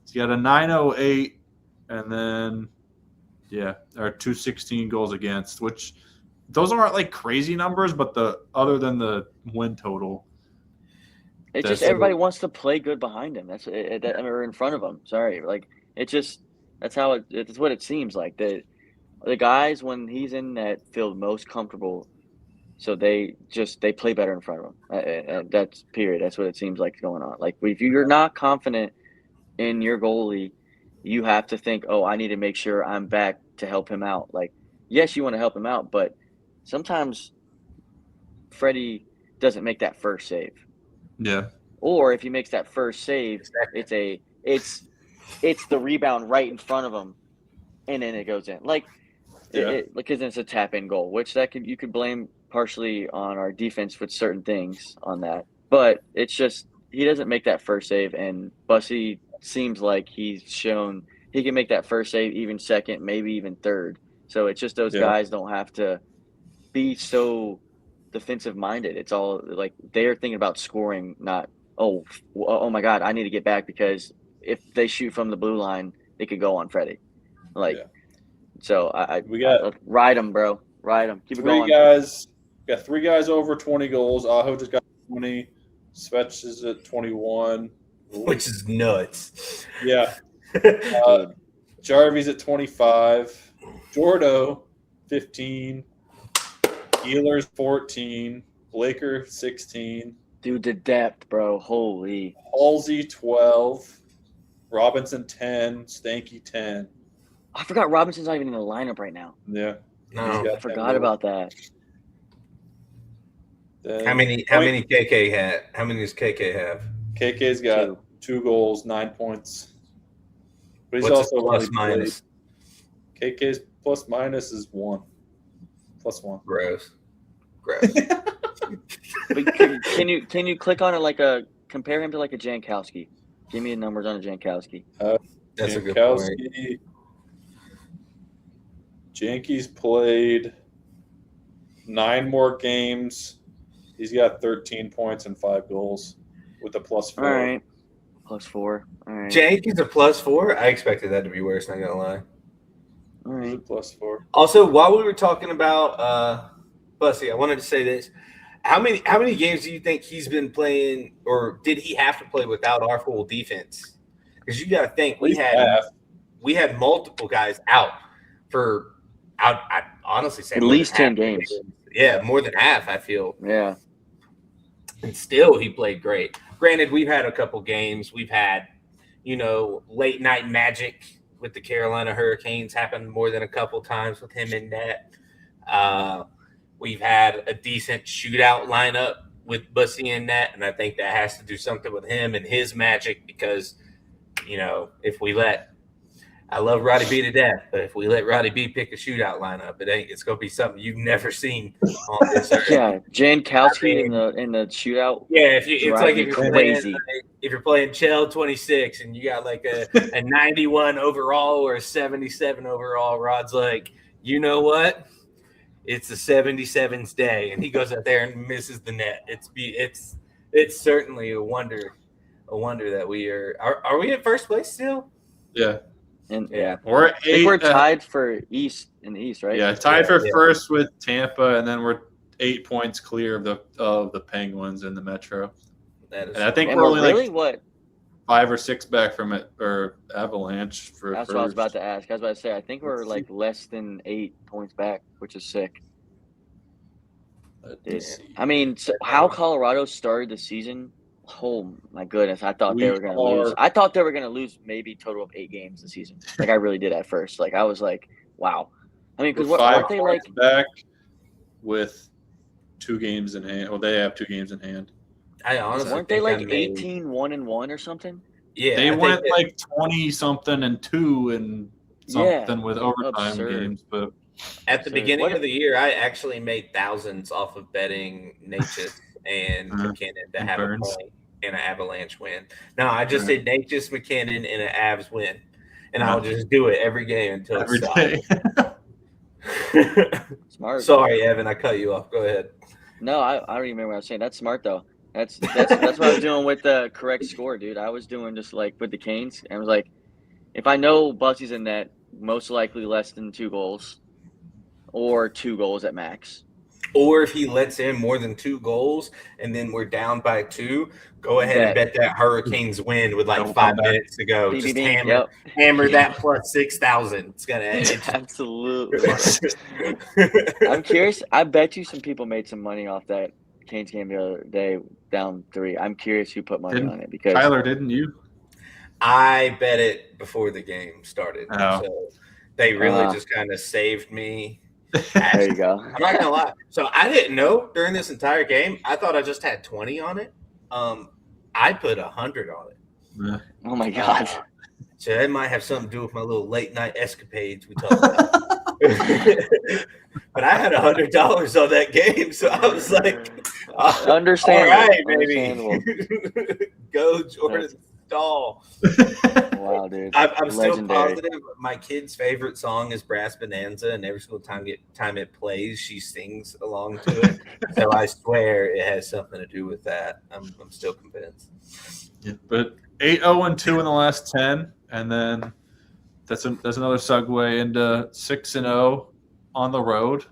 He's got a 908, and then. Yeah, there are 216 goals against, which those aren't like crazy numbers, but other than the win total, it's just everybody wants to play good behind him. Or in front of him. Sorry, like it just That's how it's what it seems like. The guys, when he's in net, feel most comfortable. So they play better in front of him. And that's period. That's what it seems like going on. Like if you're not confident in your goalie, you have to think, oh, I need to make sure I'm back to help him out. Like, yes, you want to help him out, but sometimes Freddie doesn't make that first save. Yeah. Or if he makes that first save, it's the rebound right in front of him, and then it goes in. Like, because it's a tap-in goal, which you could blame partially on our defense with certain things on that. But it's just he doesn't make that first save, and Bussy seems like he's shown he can make that first save, even second, maybe even third. So it's just those guys don't have to be so defensive-minded. It's all like they're thinking about scoring, not oh my God, I need to get back because if they shoot from the blue line, they could go on Freddie. So we got ride them, bro. Ride them. Keep it going. We got 3 guys over 20 goals. Aho just got 20. Svech is at 21. Which is nuts. Yeah. Jarvy's at 25. Jordo, 15. Ehlers, 14. Blaker, 16. Dude, the depth, bro. Holy. Halsey, 12. Robinson, 10. Stanky, 10. I forgot Robinson's not even in the lineup right now. Yeah. No, I forgot about that. How many KK had? How many does KK have? KK's got 2 goals, 9 points. But he's What's also plus minus? KK's plus minus is 1. Plus 1. Gross. But can you click on it compare him to like a Jankowski? Give me the numbers on a Jankowski. That's a good point. Janky's played 9 more games. He's got 13 points and 5 goals with a +4. All right. +4. All right. Janky's a +4? I expected that to be worse, not going to lie. All right. +4. Also, while we were talking about Bussy, I wanted to say this. How many games do you think he's been playing, or did he have to play without our full defense? Because you got to think we had multiple guys out for I'd honestly say at least 10 games. Yeah, more than half, I feel. Yeah. And still he played great. Granted, we've had a couple games. We've had, late night magic with the Carolina Hurricanes happen more than a couple times with him in net. We've had a decent shootout lineup with Bussy in net, and I think that has to do something with him and his magic because, if we I love Roddy B to death, but if we let Roddy B pick a shootout lineup, it's going to be something you've never seen on this earth. Yeah, Jankowski in the shootout. Yeah, if you're playing Chell 26 and you got like a 91 overall or a 77 overall, Rod's like, you know what? It's the 77's day, and he goes out there and misses the net. It's certainly a wonder that we are we in first place still? Yeah. And we're at 8. I think we're tied for East in the East, right? Yeah, tied for first with Tampa, and then we're 8 points clear of the Penguins in the Metro. And I think we're only what 5 or 6 back from it or Avalanche for. That's first. what I was about to ask. I was about to say I think we're like less than 8 points back, which is sick. I mean, how Colorado started the season. Oh my goodness! I thought they were going to lose. I thought they were going to lose maybe total of 8 games this season. Like I really did at first. Like I was like, wow. I mean, because weren't they like back with 2 games in hand? Well, they have 2 games in hand. I honestly weren't they like 18-1-1 or something? Yeah, they went like 20-something and 2 and something with overtime games. But at the beginning of the year, I actually made thousands off of betting Natchez and McKinnon to have a point and an Avalanche win. No, I just did Natchez, McKinnon, and an Avs win, and I'll just do it every game until every it stops. Smart. Sorry, Evan, I cut you off. Go ahead. No, I don't even remember what I was saying. That's smart though. That's what I was doing with the correct score, dude. I was doing just like with the Canes, and I was like, if I know Bussy's in net, most likely less than 2 goals, or 2 goals at max. Or if he lets in more than 2 goals and then we're down by 2, go ahead and bet that Hurricanes win with like 5 minutes to go. Just hammer that plus 6,000. It's gonna absolutely. I'm curious. I bet you some people made some money off that Canes game the other day, down 3. I'm curious who put money on it because Tyler, didn't you? I bet it before the game started. Oh. So they really just kind of saved me. There you go. I'm not gonna lie. So I didn't know during this entire game. I thought I just had 20 on it. I put 100 on it. Yeah. Oh my god! So that might have something to do with my little late night escapades we talked about. But I had $100 on that game, so I was like, understandable. All right, baby. Go Jordan Stahl. Wow, dude. I'm still positive. My kid's favorite song is Brass Bonanza, and every single time it plays, she sings along to it. So I swear it has something to do with that. I'm still convinced. Yeah, but 8-0-2 in the last 10, and then that's another segue into 6-0 on the road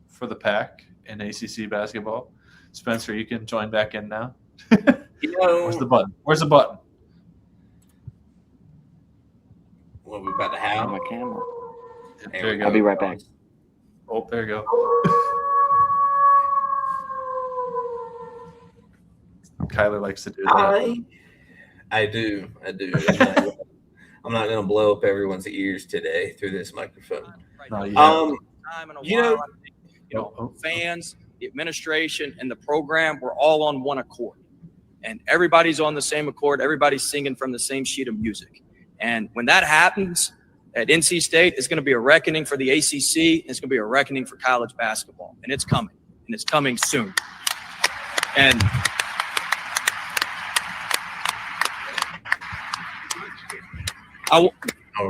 for the Pack in ACC basketball. Spencer, you can join back in now. Where's the button? What are we about to have? My camera. There you go. I'll be right back. Oh, there you go. Kyler likes to do that. I do. I'm not going to blow up everyone's ears today through this microphone. Fans, the administration, and the program, we're all on one accord. And everybody's on the same accord. Everybody's singing from the same sheet of music. And when that happens at NC State, it's going to be a reckoning for the ACC. And it's going to be a reckoning for college basketball. And it's coming. And it's coming soon. And all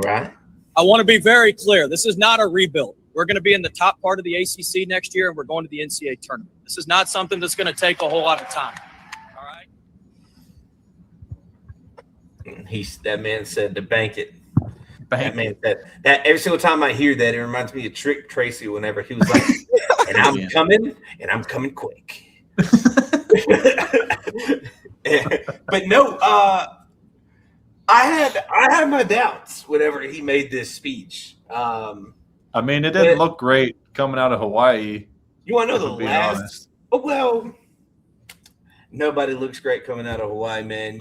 right. I want to be very clear. This is not a rebuild. We're going to be in the top part of the ACC next year, and we're going to the NCAA tournament. This is not something that's going to take a whole lot of time. All right. That man said to bank it. That man said that every single time I hear that, it reminds me of Trick Tracy whenever he was like, and I'm coming quick. But no, I had my doubts whenever he made this speech. I mean, it didn't look great coming out of Hawaii. You want to know the last? Honest. Oh, well, nobody looks great coming out of Hawaii, man.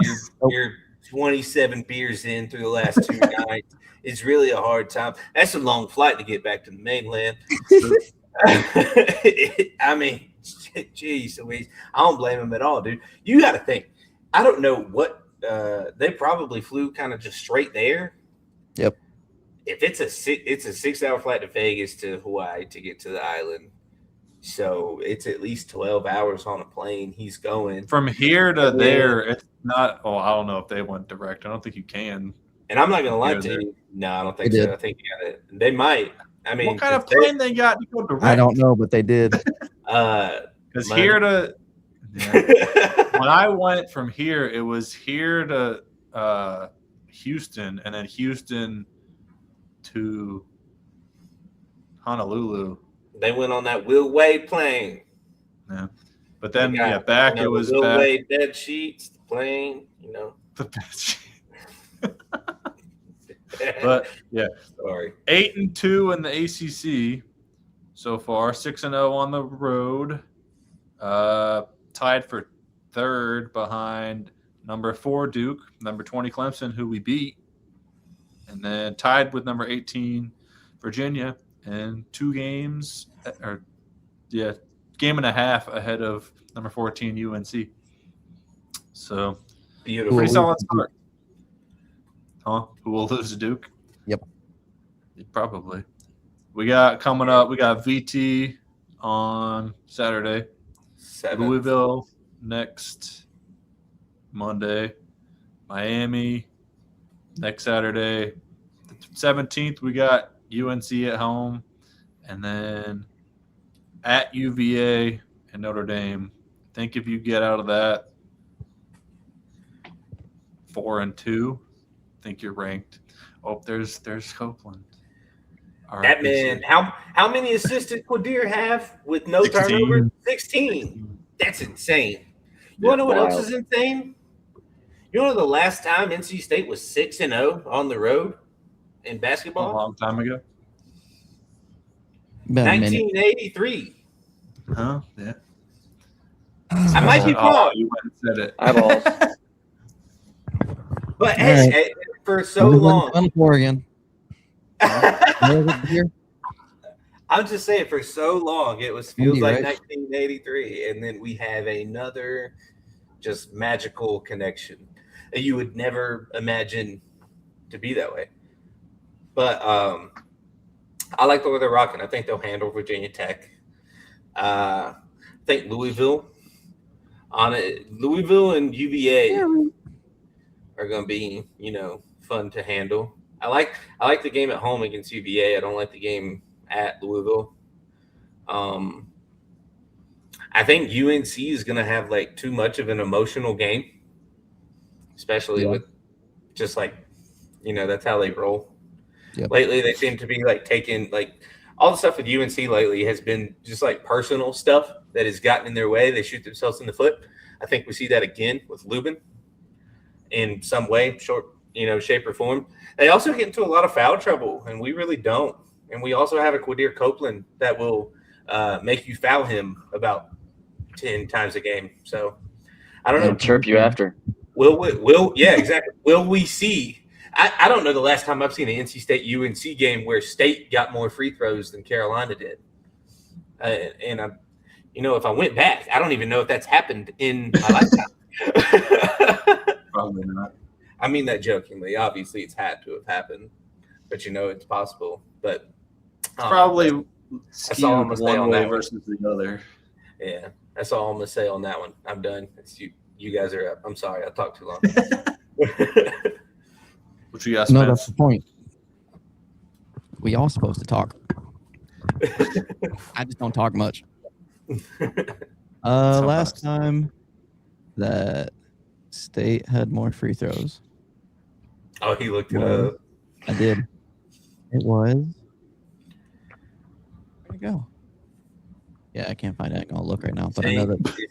You're 27 beers in through the last 2 nights. It's really a hard time. That's a long flight to get back to the mainland. I mean, geez, Louise, I don't blame him at all, dude. You got to think. I don't know what they probably flew kind of just straight there. Yep. If it's a 6-hour flight to Vegas to Hawaii to get to the island, so it's at least 12 hours on a plane. He's going from here to there. It's not. Oh, I don't know if they went direct. I don't think you can. And I'm not gonna lie to you. No, I don't think so. I think you got it. They might. I mean, what kind of plane they got to go direct? I don't know, but they did. Because here to when I went from here, it was here to Houston, and then Houston to Honolulu. They went on that Will Wade plane. Yeah, but then back it was Will back. Wade bed sheets, the plane, the bed sheet. But yeah, sorry. 8-2 in the ACC so far. 6-0 on the road. Tied for third behind number 4 Duke, number 20 Clemson, who we beat, and then tied with number 18 Virginia, and 2 games game and a half ahead of number 14 UNC. So beautiful, pretty solid start. Huh? Who will lose to Duke? Yep. Probably. We got coming up. We got VT on Saturday. 7th. Louisville next Monday. Miami next Saturday. The 17th, we got UNC at home. And then at UVA and Notre Dame. I think if you get out of that 4-2, I think you're ranked. Oh, there's Copeland. That man, how many assists did Quadir have with no turnover? 16. That's insane. You want to know what else is insane? You know the last time NC State was 6-0 on the road in basketball? A long time ago. 1983. Huh? Yeah. I might be wrong. You went and said it. Eyeballs. But hey, for so long. Oregon. I'm just saying, for so long, it feels like 1983, and then we have another just magical connection that you would never imagine to be that way. But I like the way they're rocking. I think they'll handle Virginia Tech. I think Louisville and UVA are going to be, fun to handle. I like the game at home against UVA. I don't like the game at Louisville. I think UNC is going to have like too much of an emotional game, especially with just like, that's how they roll. Yep. Lately, they seem to be like taking like all the stuff with UNC lately has been just like personal stuff that has gotten in their way. They shoot themselves in the foot. I think we see that again with Lubin in some way, shape or form. They also get into a lot of foul trouble, and we really don't. And we also have a Quadir Copeland that will make you foul him about 10 times a game. So I don't know. Chirp you after. Yeah, exactly. Will we see? I don't know the last time I've seen an NC State UNC game where State got more free throws than Carolina did. And I'm, if I went back, I don't even know if that's happened in my lifetime. Probably not. I mean that jokingly. Obviously, it's had to have happened, but it's possible. But it's probably that's all I'm gonna say on that versus the other. Yeah, that's all I'm gonna say on that one. I'm done. You guys are up. I'm sorry, I talked too long. What you guys? No, that's the point. We all supposed to talk. I just don't talk much. Last time that State had more free throws. Oh, he looked it up. I did. It was. Where'd it go? Yeah, I can't find it. I'm gonna look right now, but I know that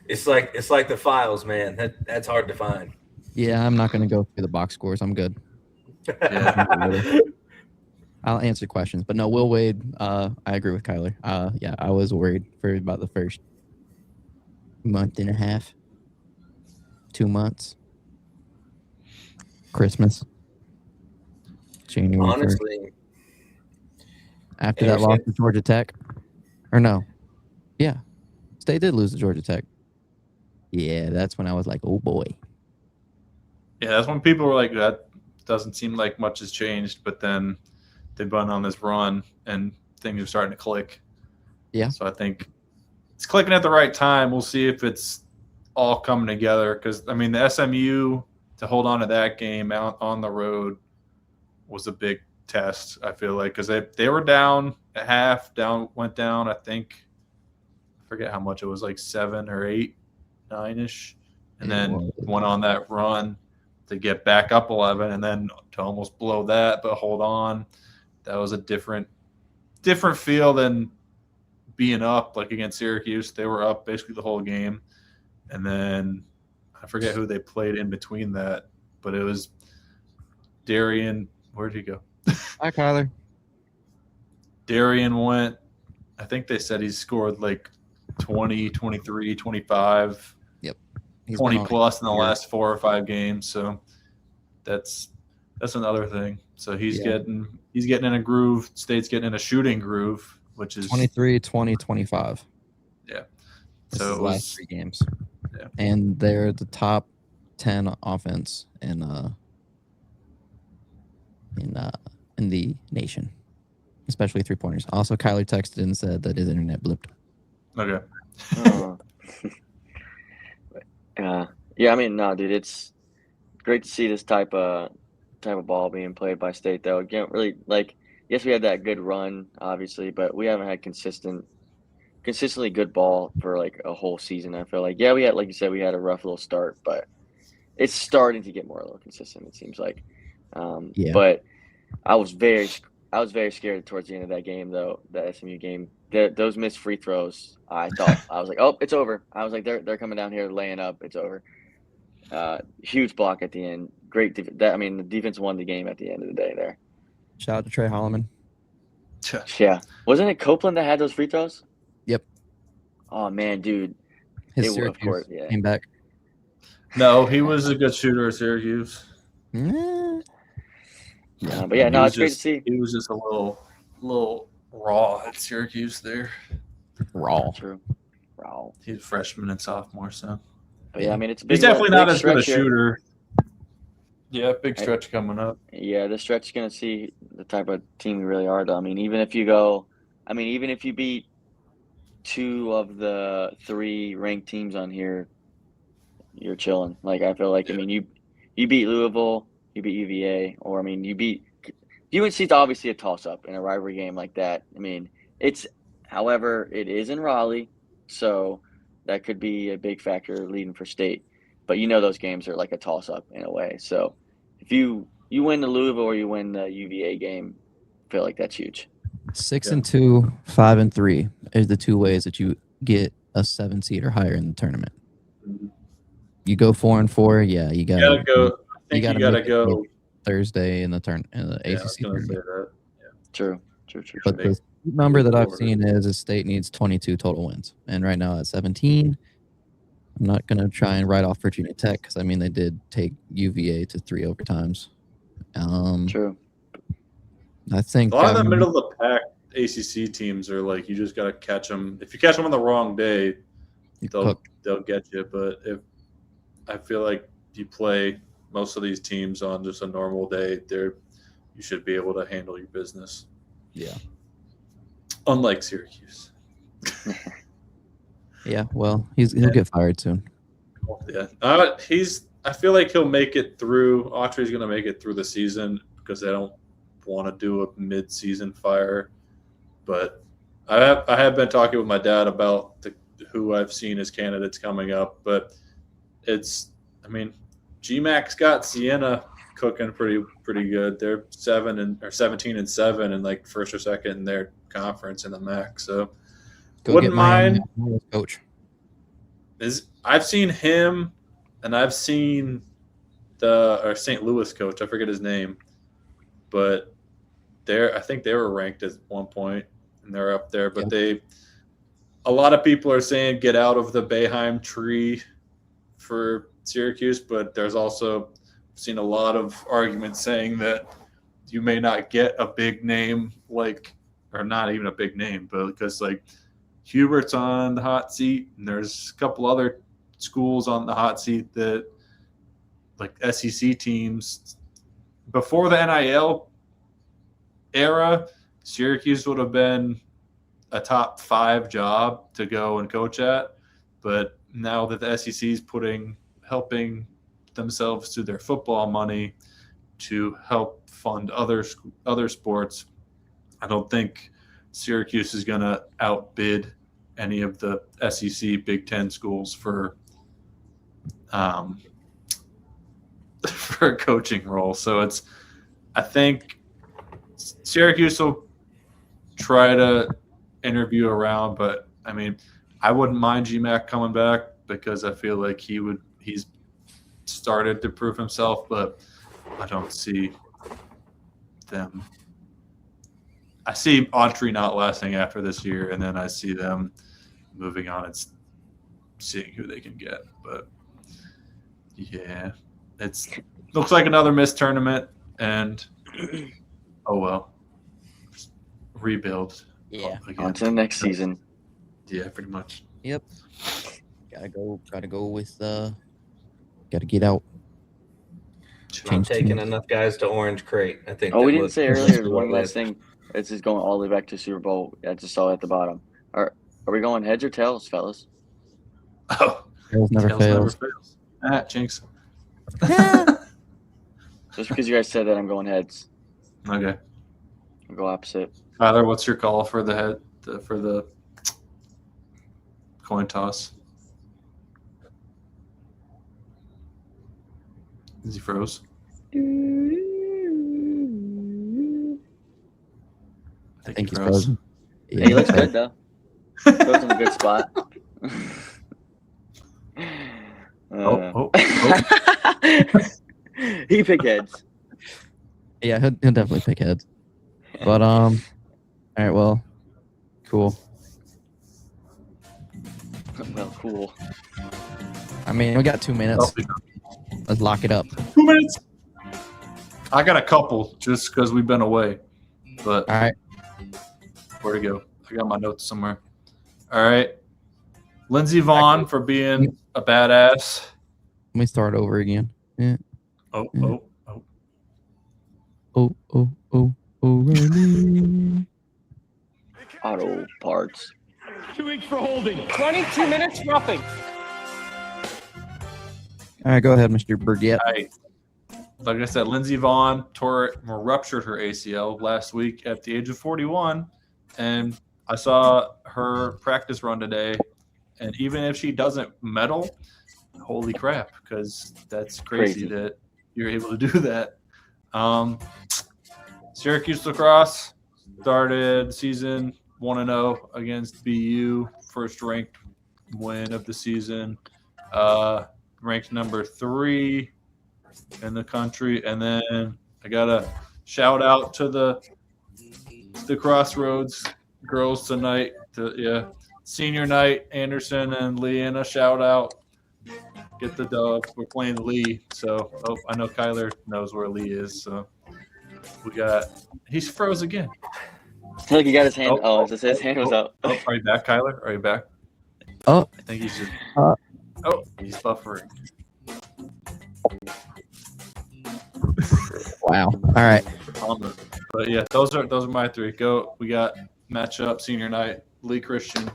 it's like the files, man. That's hard to find. Yeah, I'm not gonna go through the box scores. I'm good. Yeah. I'll answer questions, but no, Will Wade. I agree with Kyler. Yeah, I was worried for about the first month and a half, 2 months, Christmas, January. Honestly, 1st. After that loss to Georgia Tech, or no, yeah, State did lose to Georgia Tech. Yeah, that's when I was like, oh boy. Yeah, that's when people were like, that doesn't seem like much has changed, but then they've been on this run and things are starting to click. Yeah. So I think it's clicking at the right time. We'll see if it's all coming together because, I mean, the SMU to hold on to that game out on the road was a big test, I feel like, because they were down at half, went down, I think, I forget how much it was, like 7 or 8, 9-ish, and then went on that run to get back up 11 and then to almost blow that, but hold on. That was a different feel than being up like against Syracuse. They were up basically the whole game. And then I forget who they played in between that, but it was Darian. Where'd he go? Hi, Kyler. Darian went, I think they said he scored like 20, 23, 25. Yep. 20 plus in the last 4 or 5 games. So that's another thing. So he's getting in a groove. State's getting in a shooting groove, which is 23, 20, 25. Yeah. So it last 3 games. Yeah. And they're the top 10 offense in the nation, especially 3-pointers. Also, Kyler texted and said that his internet blipped. Okay. Yeah, I mean, no, dude, it's great to see this type of ball being played by State, though. Again, really, like, yes, we had that good run, obviously, but we haven't had consistently good ball for like a whole season. I feel like, yeah, we had, like you said, we had a rough little start, but it's starting to get more a little consistent. It seems like, but I was very I was very scared towards the end of that game, though. The SMU game, those missed free throws. I was like, oh, it's over. I was like, they're coming down here laying up. It's over. Huge block at the end. Great. The defense won the game at the end of the day. There. Shout out to Trey Holloman. Yeah, wasn't it Copeland that had those free throws? Yep. Oh man, dude. His Syracuse came back. No, he was a good shooter at Syracuse. Yeah, but yeah, no, it's great to see. He was just a little raw at Syracuse there. True. Raw. He's a freshman and sophomore, so. But yeah, I mean, it's a big. He's definitely not as good a here. shooter. Yeah, big stretch coming up. Yeah, this stretch is going to see the type of team we really are, though. I mean, even if you beat 2 of the 3 ranked teams on here, you're chilling. Like, I feel like, I mean, you beat Louisville, you beat UVA, or, I mean, you beat UNC's obviously a toss-up in a rivalry game like that. I mean, however, it is in Raleigh, so that could be a big factor leading for state. But those games are like a toss-up in a way. So if you win the Louisville or you win the UVA game, I feel like that's huge. 6-2, 5-3 is the 2 ways that you get a 7 seed or higher in the tournament. You go 4-4, yeah, you gotta go. I think you gotta go Thursday in the ACC tournament. Yeah. True. But the number that I've seen is state needs 22 total wins, and right now at 17. I'm not going to try and write off Virginia Tech because, I mean, they did take UVA to 3 overtimes. True. I think a lot of the middle of the pack ACC teams are like, you just got to catch them. If you catch them on the wrong day, they'll get you. But if I feel like you play most of these teams on just a normal day, you should be able to handle your business. Yeah. Unlike Syracuse. Yeah, well, he'll get fired soon. Yeah, I feel like he'll make it through. Autry's going to make it through the season because they don't want to do a mid-season fire. But I have been talking with my dad about who I've seen as candidates coming up. But GMAC's got Siena cooking pretty good. They're 17-7 and like first or second in their conference in the MAC. So. Wouldn't mind. Coach. I've seen him, and I've seen the St. Louis coach. I forget his name, but I think they were ranked at one point, and they're up there. But a lot of people are saying get out of the Boeheim tree for Syracuse, but there's also seen a lot of arguments saying that you may not get a big name or not even a big name, but because Hubert's on the hot seat, and there's a couple other schools on the hot seat that, like SEC teams, before the NIL era, Syracuse would have been a top 5 job to go and coach at. But now that the SEC is helping themselves through their football money to help fund other sports, I don't think Syracuse is going to outbid any of the SEC Big Ten schools for a coaching role. So I think Syracuse will try to interview around, but I mean, I wouldn't mind GMAC coming back because I feel like he's started to prove himself, but I don't see them. I see Autry not lasting after this year, and then I see them moving on and seeing who they can get. But yeah, looks like another missed tournament, and oh well, rebuild. Yeah, on to the next season. Yeah, pretty much. Yep. Gotta go with. Gotta get out. I'm taking enough guys to Orange Crate. I think. Oh, we didn't say earlier. One last thing. This is going all the way back to Super Bowl. I just saw it at the bottom. Are we going heads or tails, fellas? Oh, tails never fails. Jinx. Just because you guys said that, I'm going heads. Okay. I'll go opposite. Tyler, what's your call for the for the coin toss? Is he froze? I think he's gross. frozen. Yeah, he looks good though. Goes in a good spot. He pick heads. Yeah, he'll definitely pick heads. But all right, well, cool. Well, cool. I mean, we got 2 minutes. Let's lock it up. 2 minutes. I got a couple just because we've been away. But All right. where to go? I got my notes somewhere. All right. Lindsey Vaughn for being a badass. Let me start over again. Yeah. Oh. Running. Auto parts. 2 weeks for holding. 22 minutes, roughing. All right, go ahead, Mr. Burgett. Like I said, Lindsey Vaughn ruptured her ACL last week at the age of 41, and I saw her practice run today. And even if she doesn't medal, holy crap, because that's crazy that you're able to do that. Syracuse lacrosse started season 1-0 against BU, first ranked win of the season, ranked number 3 in the country. And then I got a shout out to the Crossroads girls tonight. Senior night, Anderson and Leanna, shout out. Get the dub. We're playing Lee, so I know Kyler knows where Lee is. So he's froze again. Look, he got his hand. His hand was up. Are you back, Kyler? Are you back? Oh, I think he's just. He's buffering. Wow. All right. But yeah, those are my 3. We got matchup senior night. Lee Christian.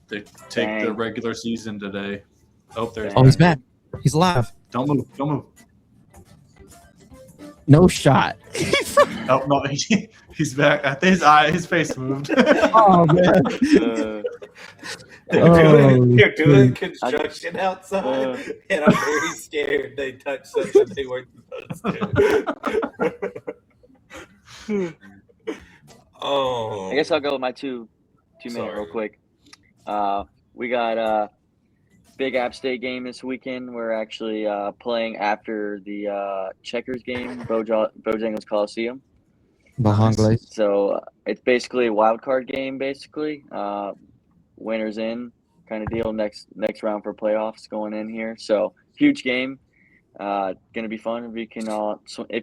They take the regular season today. He's back. He's live. Don't move. No shot. No, he's back. I think his face moved. Oh man. They're doing construction outside, and I'm very scared they touched something they weren't supposed to. I guess I'll go with my two minute real quick. We got big App State game this weekend. We're actually playing after the Checkers game, Bojangles Coliseum. Bojangles. So it's basically a wild card game, basically. Winners in kind of deal. Next round for playoffs going in here. So huge game. Gonna be fun if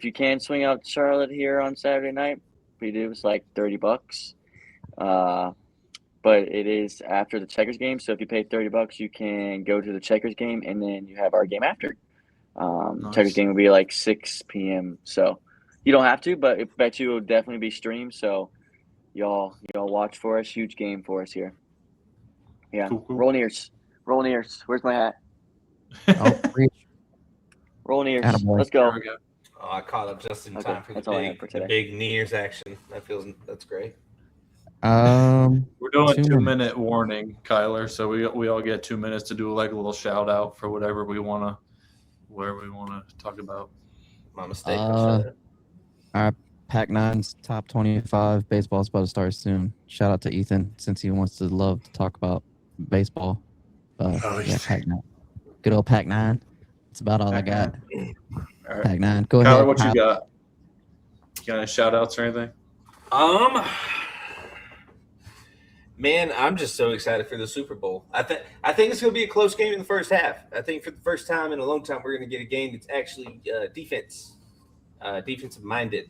you can swing out to Charlotte here on Saturday night. We do. It's like $30. But it is after the Checkers game. So if you pay $30, you can go to the Checkers game, and then you have our game after. Nice. Checkers game will be like 6 p.m. So you don't have to, but I bet you it will definitely be streamed. So y'all watch for us. Huge game for us here. Yeah. Cool. Rolling ears. Where's my hat? Rolling ears. Attaboy. Let's go. I caught up just in time for the big Nears action. That's great. We're doing a 2-minute warning, Kyler. So we all get 2 minutes to do like a little shout out for whatever we wanna talk about. My mistake. Pac-9's top 25 baseball's about to start soon. Shout out to Ethan since he wants to love to talk about baseball. Pac-9. Good old Pac-9. That's about all I got. All right. Pac-9. Go Kyler, ahead. what you got? You got any shout outs or anything? Man, I'm just so excited for the Super Bowl. I think it's going to be a close game in the first half. I think for the first time in a long time, we're going to get a game that's actually defensive minded,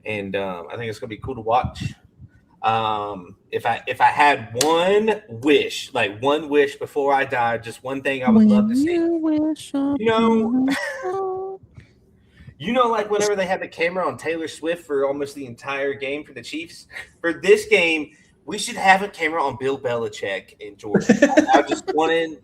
and I think it's going to be cool to watch. If I had one wish before I die, just one thing I would love to see. Like whenever they had the camera on Taylor Swift for almost the entire game for the Chiefs, for this game, we should have a camera on Bill Belichick in Georgia. I just wanted,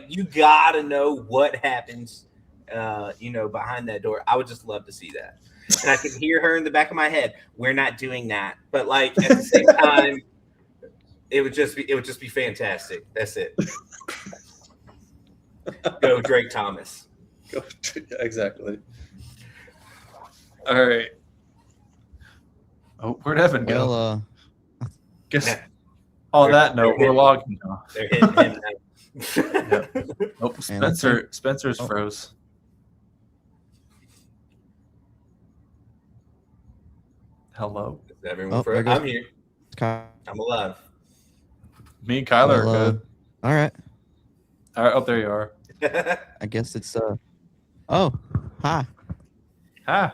you gotta know what happens, behind that door. I would just love to see that. And I can hear her in the back of my head. We're not doing that, but at the same time, it would just be fantastic. That's it. Go Drake Thomas. Exactly. All right. Oh, where'd Evan go? Well, Guess on that note, we're logging now. They're hitting him now. Nope, Spencer's froze. Hello. Is everyone froze? I'm here. Kyle. I'm alive. Me and Kyler are good. All right. Oh, there you are. I guess it's Oh, hi. Hi.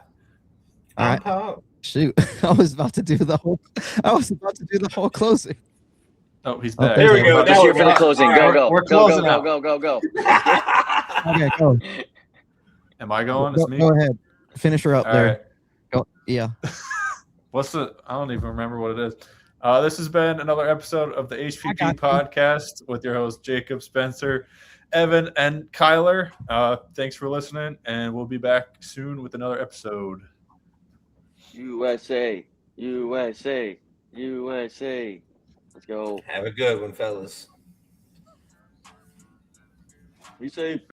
All right. Shoot, I was about to do the whole closing. Oh, he's back. There we go. Just here for the closing. Go. We're closing out. Go. Okay, go. Am I going? It's me. Go ahead. Finish her up All there. right. Go. Yeah. I don't even remember what it is. This has been another episode of the HPP podcast with your host Jacob, Spencer, Evan, and Kyler. Thanks for listening, and we'll be back soon with another episode. USA. Let's go. Have a good one, fellas. Be safe.